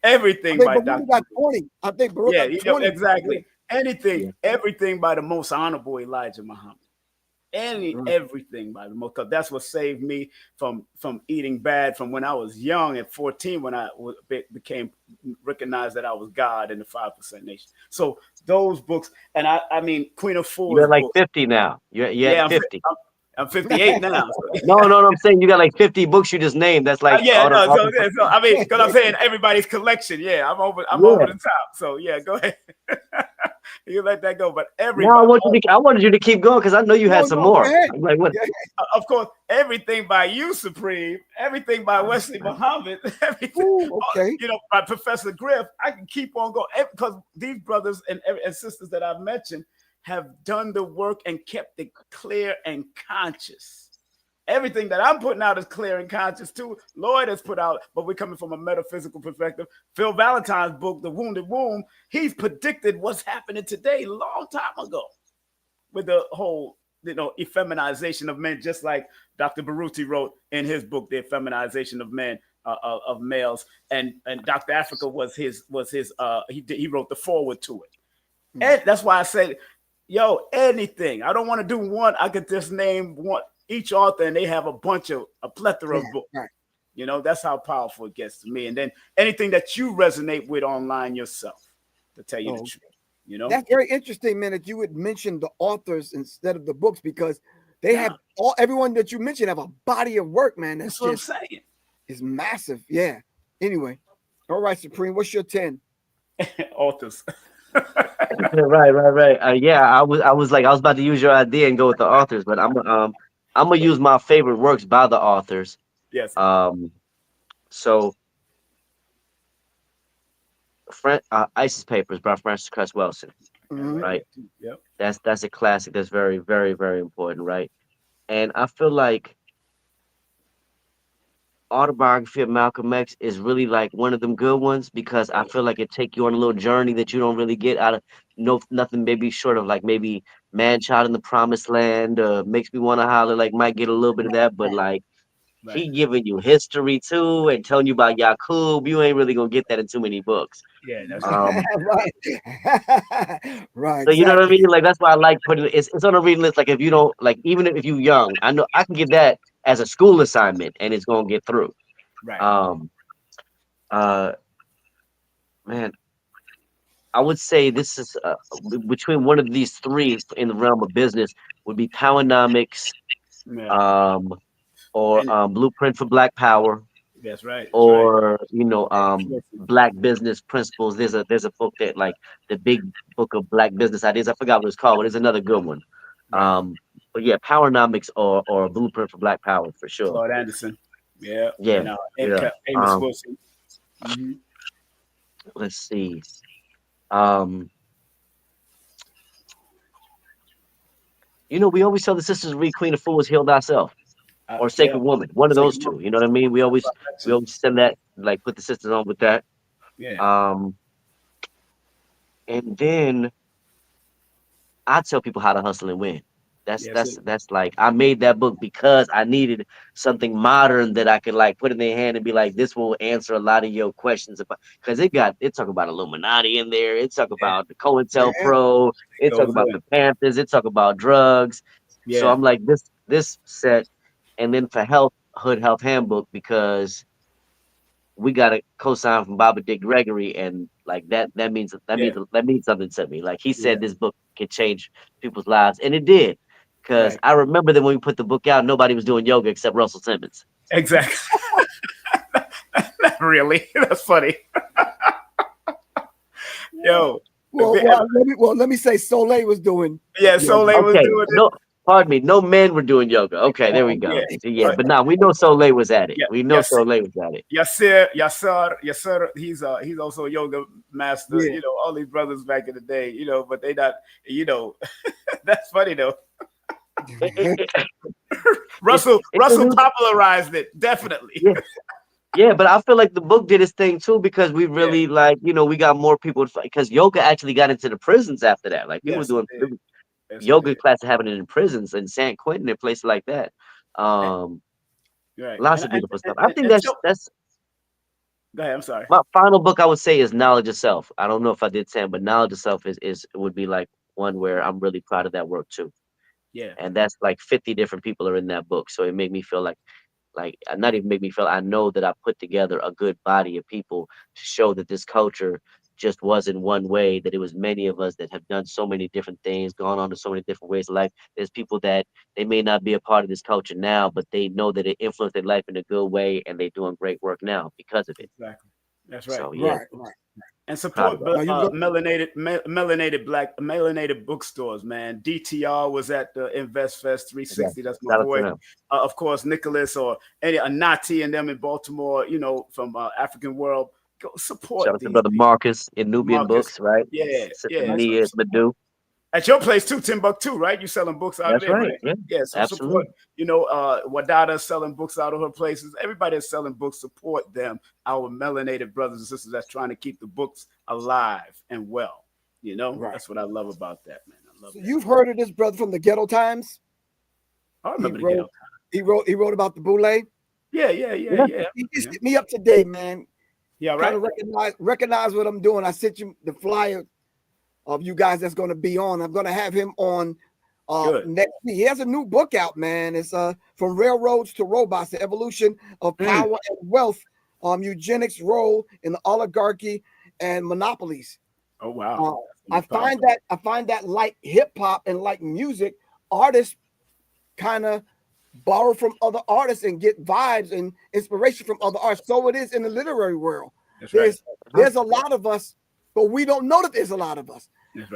Everything by Dr. got 20. I think Baruti got 20. Exactly. Anything, everything by the most honorable Elijah Muhammad. Everything by the most, because that's what saved me from eating bad from when I was young at 14, when I became recognized that I was God in the 5% Nation. So those books, and I mean Queen of Fools. You're like 50 now. You're at 50. I'm 58 now. No, I'm saying you got like 50 books you just named. That's like so I mean, because I'm saying everybody's collection. Yeah, I'm over the top. So yeah, go ahead. You let that go, but everybody. No, I wanted you to keep going because I know you had some more. I'm like, what? Of course, everything by you, Supreme. Everything by Wesley Muhammad. Everything. By Professor Griff. I can keep on going because these brothers and sisters that I've mentioned have done the work and kept it clear and conscious. Everything that I'm putting out is clear and conscious too. Lloyd has put out, but we're coming from a metaphysical perspective. Phil Valentine's book, The Wounded Womb, he's predicted what's happening today a long time ago with the whole, effeminization of men, just like Dr. Baruti wrote in his book, The Effeminization of Men, of Males. And Dr. Africa was his he wrote the foreword to it. And that's why I said Yo, anything. I don't want to do one. I could just name one each author, and they have a plethora Yeah, of books. right. You know, that's how powerful it gets to me. And then anything that you resonate with online yourself, to tell you the Oh, truth. You know, that's very interesting, man, that you would mention the authors instead of the books because they yeah, have everyone that you mentioned have a body of work, man. That's that's what I'm just saying. is massive. Yeah. Anyway, all right, Supreme. What's your 10? Authors. Right. Yeah, I was about to use your idea and go with the authors, but I'm gonna use my favorite works by the authors. Yes. Um, so Isis Papers by Francis Cress Welsing, I read Hmm. right? that too. Yep. That's a classic. That's very important, right? And I feel like Autobiography of Malcolm X is really like one of them good ones because I feel like it take you on a little journey that you don't really get out of nothing maybe short of like maybe Man Child in the Promised Land, Makes Me Wanna Holler, like might get a little bit of Right, that, but right. like Right. he giving you history too and telling you about Yakub. You ain't really gonna get that in too many books. Yeah, that's right. Um, Right. Right, so you know what I exactly. mean? Like that's why I like putting it's on a reading list. Like if you don't like even if you young, I know I can get that as a school assignment and it's gonna get through. Right. Um uh Man, I would say this is between one of these three in the realm of business would be Powernomics, Yeah. um, or And Blueprint for Black Power, that's right. That's right. or Yes. Black Business Principles. There's a book that like the big book of Black business ideas. I forgot what it's called, but it's another good one. Right. But yeah, Powernomics or Blueprint for Black Power for sure. Claude Anderson. Yeah. Yeah, And yeah. Amos Wilson. Hmm. Let's see. Um, we always tell the sisters read Queen of Fools, Heal Thyself, or Yeah. Sacred Woman, one of those Second two. one. You know what I mean? We always send that, like put the sisters on with that. Yeah. Um, and then I tell people how to hustle and win. Yes. It. That's like I made that book because I needed something modern that I could like put in their hand and be like, this will answer a lot of your questions about because it talk about Illuminati in there, it talk Yeah. about the Yeah. COINTELPRO, It it talk goes about in. the Panthers, it talk about drugs. So Yeah. I'm like this set, and then for Hood Health Handbook because we got a cosign from Baba Dick Gregory, and like Yeah. that means something to me. Like he Yeah. said, this book can change people's lives, and it did. Because Right. I remember that when we put the book out, nobody was doing yoga except Russell Simmons. Exactly. Not really. That's funny. Yo. Let me say Soleil was doing Yeah. yoga. Soleil was Okay, doing it. no, pardon me, no men were doing yoga. Okay, there we Yeah. go. So, yeah, But but now we know Soleil was at it. yeah. We know Yes. Soleil was at it. Yasser, he's also a yoga master. Yeah. You know, all these brothers back in the day. You know, but they not. You know, that's funny though. It, it Russell doesn't. popularized it definitely. Yeah, yeah, but I feel like the book did its thing too because we Yeah. really like, we got more people because yoga actually got into the prisons after that. Like people Yes, it doing did. Yes, it yoga did. classes happening in prisons in San Quentin and places like that. And, Um, right. Lots of beautiful stuff. I think And so, that's go ahead. I'm sorry. my final book. I would say is Knowledge of Self. I don't know if I did say, it, but Knowledge of Self is would be like one where I'm really proud of that work too. Yeah. And that's like 50 different people are in that book, so it made me feel like not even make me feel I know that I put together a good body of people to show that this culture just wasn't one way, that it was many of us that have done so many different things, gone on to so many different ways of life. There's people that they may not be a part of this culture now, but they know that it influenced their life in a good way and they're doing great work now because of it. Exactly. That's right. So yeah, Right, right. And proud of support that. No, you go. melanated bookstores, man. DTR was at the Invest Fest Yeah. 360. That's my Shout out to boy. them. Of course, Nicholas or any Anati and them in Baltimore. You know, from African World. Go support Shout out to these brother people. Marcus in Nubian Marcus. Books, right? Yeah, Sister yeah. So Nia support. Madu. At your place too, Timbuktu, right? You selling books out of That's there, right. right? Yeah, Yeah. So support. absolutely. Wadada selling books out of her places. Everybody that's selling books, support them. Our melanated brothers and sisters that's trying to keep the books alive and well. You know, Right. that's what I love about that, man. I love So that. you've heard of this brother from the Ghetto Times? I He remember the wrote. ghetto. He wrote about the boule. Yeah. Yeah. He just Yeah. hit me up today, man. Yeah. Kind Right. of recognize what I'm doing. I sent you the flyer of you guys that's going to be on. I'm going to have him on Good. next week. He has a new book out, man. It's From Railroads to Robots: The Evolution of Power and Wealth, Eugenics' Role in the Oligarchy and Monopolies. Oh wow. I find that like hip hop and like music, artists kind of borrow from other artists and get vibes and inspiration from other artists. So it is in the literary world. There's a lot of us, but we don't know that there's a lot of us.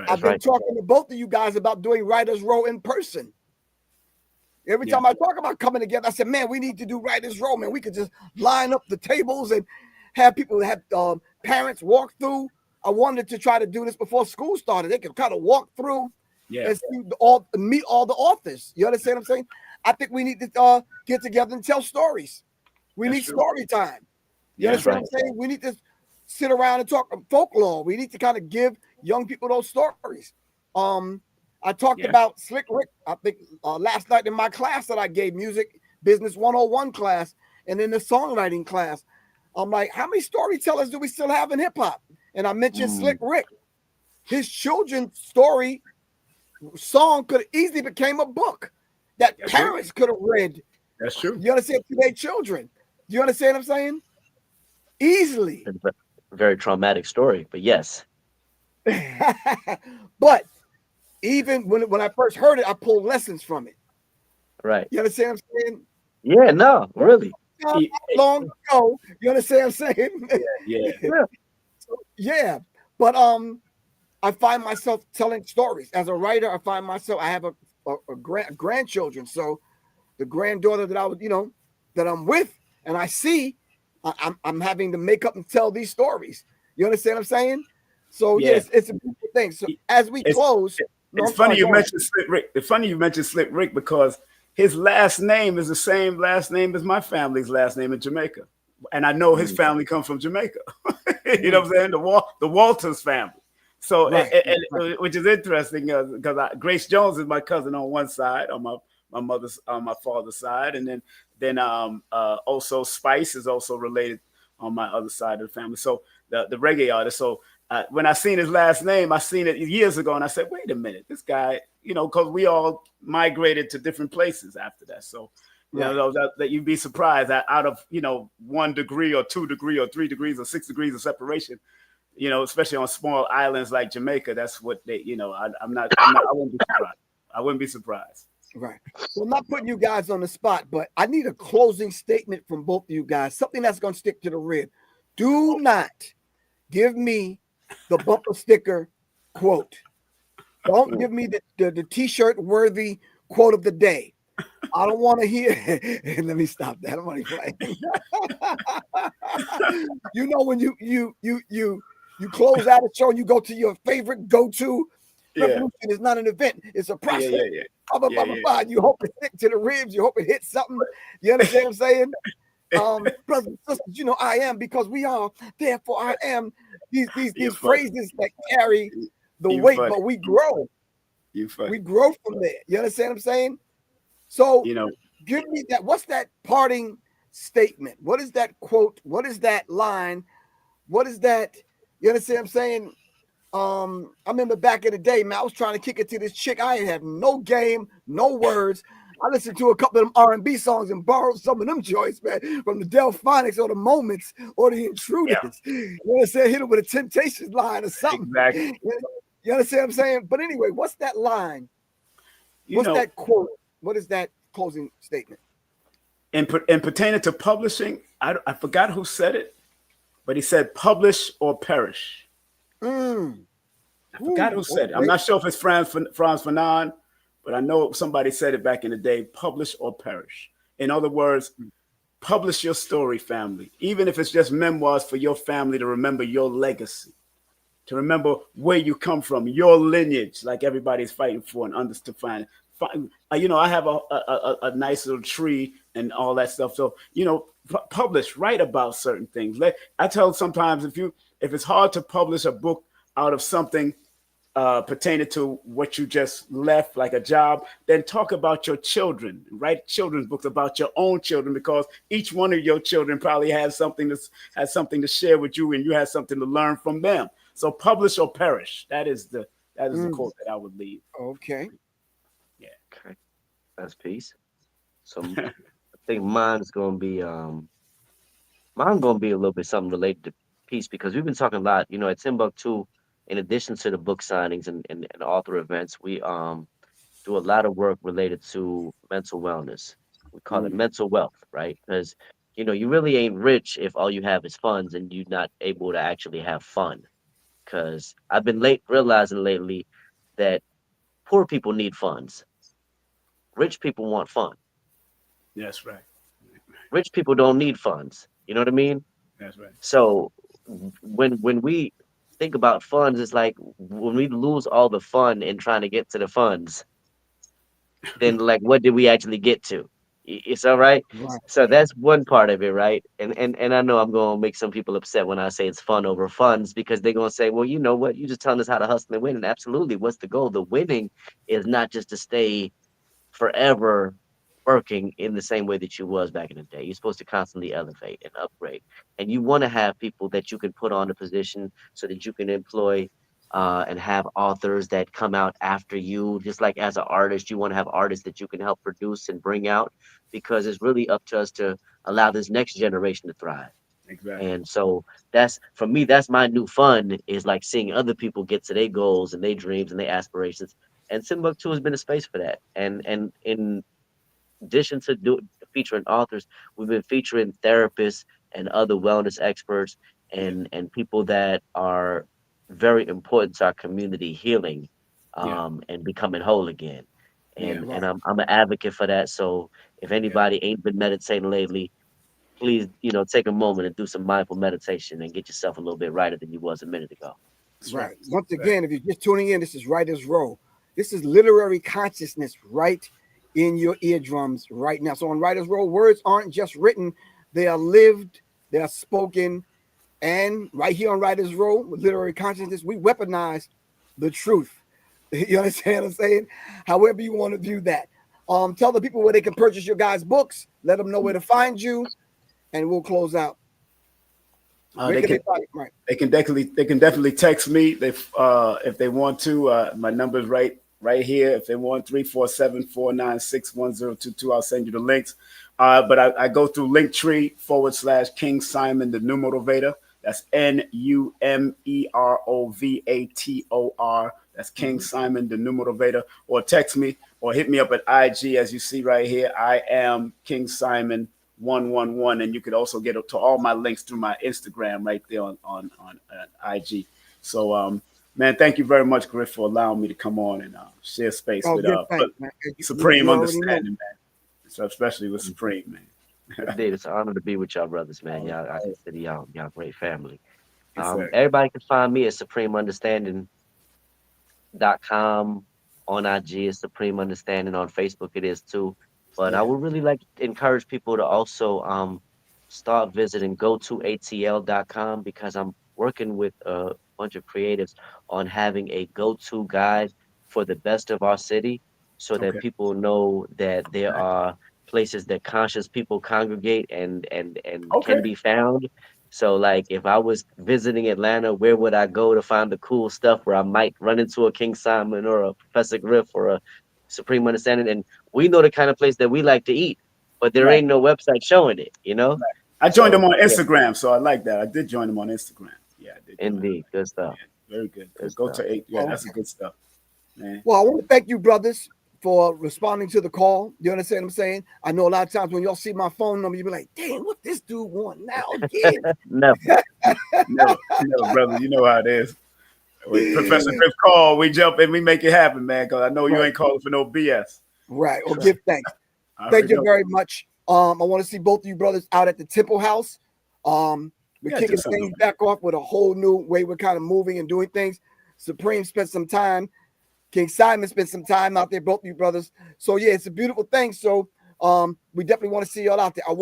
I've been talking to both of you guys about doing Writers Row in person. Every time I talk about coming together, I said, man, we need to do Writers Row, man. We could just line up the tables and have people have parents walk through. I wanted to try to do this before school started. They could kind of walk through and see meet all the authors. You understand what I'm saying? I think we need to get together and tell stories. We need story time. You understand what I'm saying? We need to sit around and talk folklore. We need to kind of give young people those stories. I talked about Slick Rick, I think last night in my class that I gave, Music Business 101 class, and in the songwriting class. I'm like, how many storytellers do we still have in hip hop? And I mentioned Slick Rick. His children's story song could have easily became a book that parents could have read. That's true. You understand? To their children. You understand what I'm saying? Easily. It's a very traumatic story, but yes. But even when I first heard it, I pulled lessons from it. Right. You understand what I'm saying? Yeah, no, really. Long ago. You understand what I'm saying? Yeah. But I find myself telling stories. As a writer, I find myself, I have a grandchildren. So the granddaughter that I was, that I'm with, and I see, I'm having to make up and tell these stories. You understand what I'm saying? So yes, it's a beautiful thing. So as we close, it's funny you mentioned Slick Rick. It's funny you mentioned Slick Rick because his last name is the same last name as my family's last name in Jamaica, and I know his family comes from Jamaica. You know what I'm saying? The Walters family. So, which is interesting because Grace Jones is my cousin on one side, on my father's side, and then also Spice is also related on my other side of the family. So the reggae artist. So when I seen his last name, I seen it years ago, and I said, wait a minute, this guy, because we all migrated to different places after that. So. That you'd be surprised that out of 1 degree or 2 degree or 3 degrees or 6 degrees of separation, especially on small islands like Jamaica, that's what they, I wouldn't be surprised. I wouldn't be surprised. Right. Well, I'm not putting you guys on the spot, but I need a closing statement from both of you guys, something that's going to stick to the rib. Do not give me the bumper sticker quote. Don't give me the t-shirt worthy quote of the day. I don't want to hear. Let me stop that. I don't want to play. When you close out a show and you go to your favorite go-to. Revolution is not an event; it's a process. You hope it stick to the ribs. You hope it hits something. You understand what I'm saying? Brothers and sisters, I am because we are. Therefore, I am. These phrases that carry the weight, but we grow. We grow from there. You understand what I'm saying? So, give me that. What's that parting statement? What is that quote? What is that line? What is that? You understand what I'm saying? I remember back in the day, man, I was trying to kick it to this chick. I ain't have no game, no words. I listened to a couple of them R&B songs and borrowed some of them joints, man, from the Delphonics or the Moments or the Intruders. You understand? Hit it with a Temptations line or something. Exactly. You understand what I'm saying? But anyway, what's that line? What's that quote? What is that closing statement? And pertaining to publishing, I forgot who said it, but he said, "Publish or perish." I forgot who said it. I'm not sure if it's Franz Fanon, but I know somebody said it back in the day. Publish or perish. In other words, publish your story, family, even if it's just memoirs for your family to remember your legacy, to remember where you come from, your lineage, like everybody's fighting for and to find. I have a nice little tree and all that stuff. So, publish, write about certain things. I tell sometimes if it's hard to publish a book out of something pertaining to what you just left, like a job, then talk about your children. Write children's books about your own children, because each one of your children probably has something to share with you, and you have something to learn from them. So publish or perish. That is the That is the quote that I would leave. Okay. Yeah. Okay, that's peace. So I think mine's gonna be a little bit something related to peace because we've been talking a lot, at Timbuktu, in addition to the book signings and author events, we do a lot of work related to mental wellness. We call it Mm, mental wealth, right? Because you really ain't rich if all you have is funds and you're not able to actually have fun. Because I've been late realizing lately that poor people need funds. Rich people want fun. that's right. Rich people don't need funds. You know what I mean? That's right. So when we think about funds, it's like when we lose all the fun in trying to get to the funds, then like what did we actually get to? It's all right. Right. So that's one part of it, right? And I know I'm gonna make some people upset when I say it's fun over funds because they're gonna say, well, you know what? You just telling us how to hustle and win. And absolutely, what's the goal? The winning is not just to stay forever working in the same way that you was back in the day. You're supposed to constantly elevate and upgrade. And you want to have people that you can put on the position so that you can employ and have authors that come out after you. Just like as an artist, you want to have artists that you can help produce and bring out because it's really up to us to allow this next generation to thrive. Exactly. And so that's for me, that's my new fun is like seeing other people get to their goals and their dreams and their aspirations. And Timbuktu has been a space for that. And in addition to featuring authors, we've been featuring therapists and other wellness experts Yeah. and people that are very important to our community healing Yeah. and becoming whole again. Yeah. And Right. I'm an advocate for that. So if Yeah. anybody ain't been meditating lately, please, take a moment and do some mindful meditation and get yourself a little bit righter than you was a minute ago. That's right. Right. Once Right. again, if you're just tuning in, this is Writer's Row. This is literary consciousness right in your eardrums right now. So on Writer's Row, words aren't just written, they are lived, they are spoken. And right here on Writer's Row with literary consciousness, we weaponize the truth. You understand what I'm saying? However you want to view that. Tell the people where they can purchase your guys' books. Let them know where to find you, and we'll close out. Where They can can they find you? Right. they can definitely text me if they want to. My number is right here. If they want 347-496-1022, I'll send you the links. But I go through Linktree /King Simon the New Motivator. That's NUMEROVATOR. That's King Mhm. Simon the New Motivator. Or text me or hit me up at IG as you see right here. I am King Simon 111, and you could also get to all my links through my Instagram right there on IG. So, man, thank you very much, Griff, for allowing me to come on and share space Oh, with give thanks, man. Supreme You already know. Understanding, man. So especially with Supreme, man. Indeed, it's an honor to be with y'all brothers, man. All Y'all, I right. consider y'all a great family. Yes, sir. Everybody can find me at supremeunderstanding.com on IG, is Supreme Understanding on Facebook. It is too. But I Yeah. would really like to encourage people to also start visiting go2atl.com because I'm working with a bunch of creatives on having a go-to guide for the best of our city so that Okay. people know that there are places that conscious people congregate and can Okay. be found. So like if I was visiting Atlanta, where would I go to find the cool stuff where I might run into a King Simon or a Professor Griff or a Supreme Understanding? And we know the kind of place that we like to eat, but there Right. ain't no website showing it, you know? Right. I joined them So on yeah, Instagram, so I like that. I did join them on Instagram. Yeah, I did join them. indeed. Good stuff. Yeah, very good. Good Good. Go stuff. to eight. Yeah, Well, that's a good stuff, man. well, I want to thank you, brothers, for responding to the call. You understand what I'm saying? I know a lot of times when y'all see my phone number, you be like, "Damn, what this dude want now again?" Never. Never, never, brother. You know how it is. With Professor Griff call, we jump and we make it happen, man. Because I know you Right, ain't calling for no BS. right. Or give thanks. I Thank already you know. very much. I want to see both of you brothers out at the Temple House. We We're gotta do kicking something things over there. back off with a whole new way we're kind of moving and doing things. Supreme spent some time. King Simon spent some time out there, both of you brothers. So yeah, it's a beautiful thing. So we definitely want to see y'all out there. I'm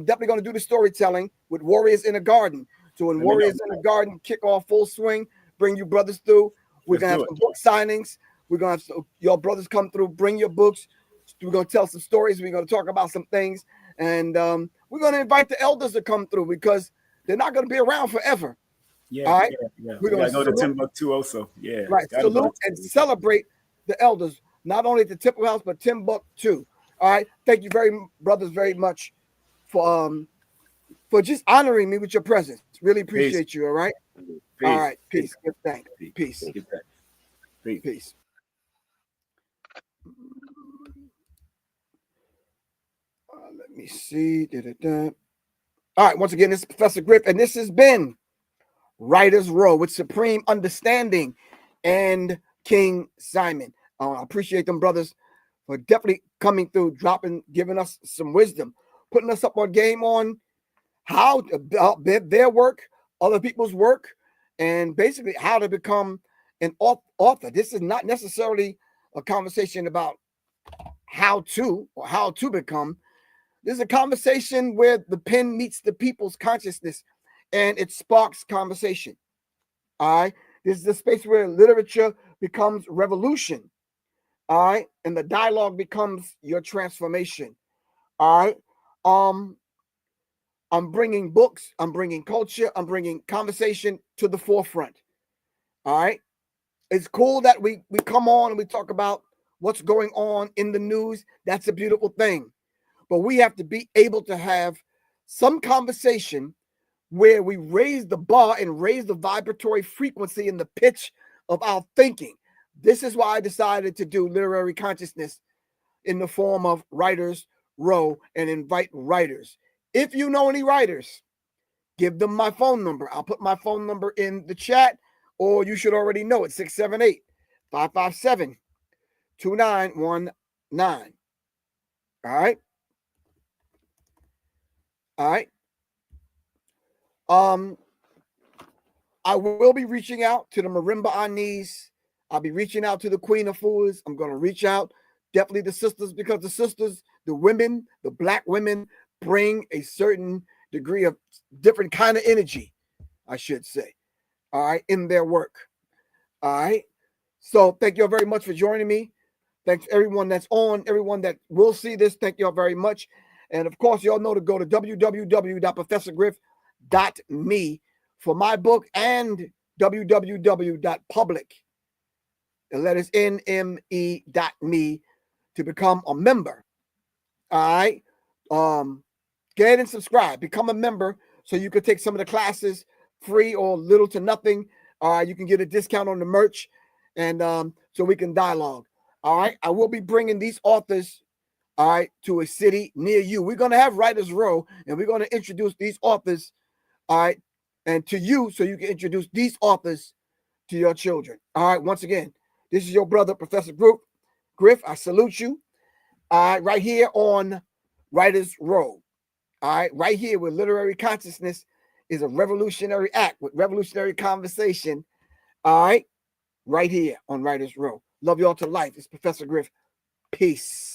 definitely going to do the storytelling with Warriors in the Garden. So when Let me know. Warriors in the Garden kick off full swing, bring you brothers through. We're Let's gonna have do it. some book signings. We're gonna have your brothers come through, bring your books. We're gonna tell some stories. We're gonna talk about some things, and we're gonna invite the elders to come through because they're not gonna be around forever. Yeah, All right. yeah. We're We going gotta to go to salute, Timbuktu also. Yeah, right, gotta go to salute and Timbuktu. celebrate the elders, not only at the Temple House, but Timbuktu. All right. Thank you brothers, very much for just honoring me with your presence. Really Peace, appreciate you. All right. All peace, right. Peace. Good thing. peace. Peace. Get that. Peace. Peace. Let me see. Da-da-da. All right. Once again, this is Professor Griff, and this has been Writer's Row with Supreme Understanding and King Simon. I appreciate them brothers for definitely coming through, giving us some wisdom, putting us up on game on how their work, other people's work, and basically how to become an author. This is not necessarily a conversation about how to or how to become. This is a conversation where the pen meets the people's consciousness and it sparks conversation. All right. This is the space where literature becomes revolution. All right. And the dialogue becomes your transformation. All right. I'm bringing books, I'm bringing culture, I'm bringing conversation to the forefront. All right. It's cool that we come on and we talk about what's going on in the news. That's a beautiful thing. But we have to be able to have some conversation where we raise the bar and raise the vibratory frequency and the pitch of our thinking. This is why I decided to do literary consciousness in the form of Writers Row and invite writers. If you know any writers, give them my phone number. I'll put my phone number in the chat, or you should already know it, 678-557-2919. All right. All right. I will be reaching out to the Marimba Anis. I'll be reaching out to the Queen of Fools. I'm going to reach out definitely the sisters, because the sisters, the women, the black women bring a certain degree of different kind of energy, I should say, all right, in their work. All right. So thank you all very much for joining me. Thanks everyone that's on, everyone that will see this. Thank you all very much. And of course, y'all know to go to www.professorgriff.me for my book, and www.public, the letters NME.me, to become a member. All right. Get ahead and subscribe, become a member, so you can take some of the classes free or little to nothing. All right. You can get a discount on the merch, and so we can dialogue. All right. I will be bringing these authors, all right, to a city near you. We're going to have Writers Row, and we're going to introduce these authors, all right, and to you, so you can introduce these authors to your children. All right. Once again, this is your brother, Professor Griff. I salute you. All right. Right here on Writers Row. All right. Right here, where literary consciousness is a revolutionary act with revolutionary conversation. All right. Right here on Writers Row. Love y'all to life. It's Professor Griff. Peace.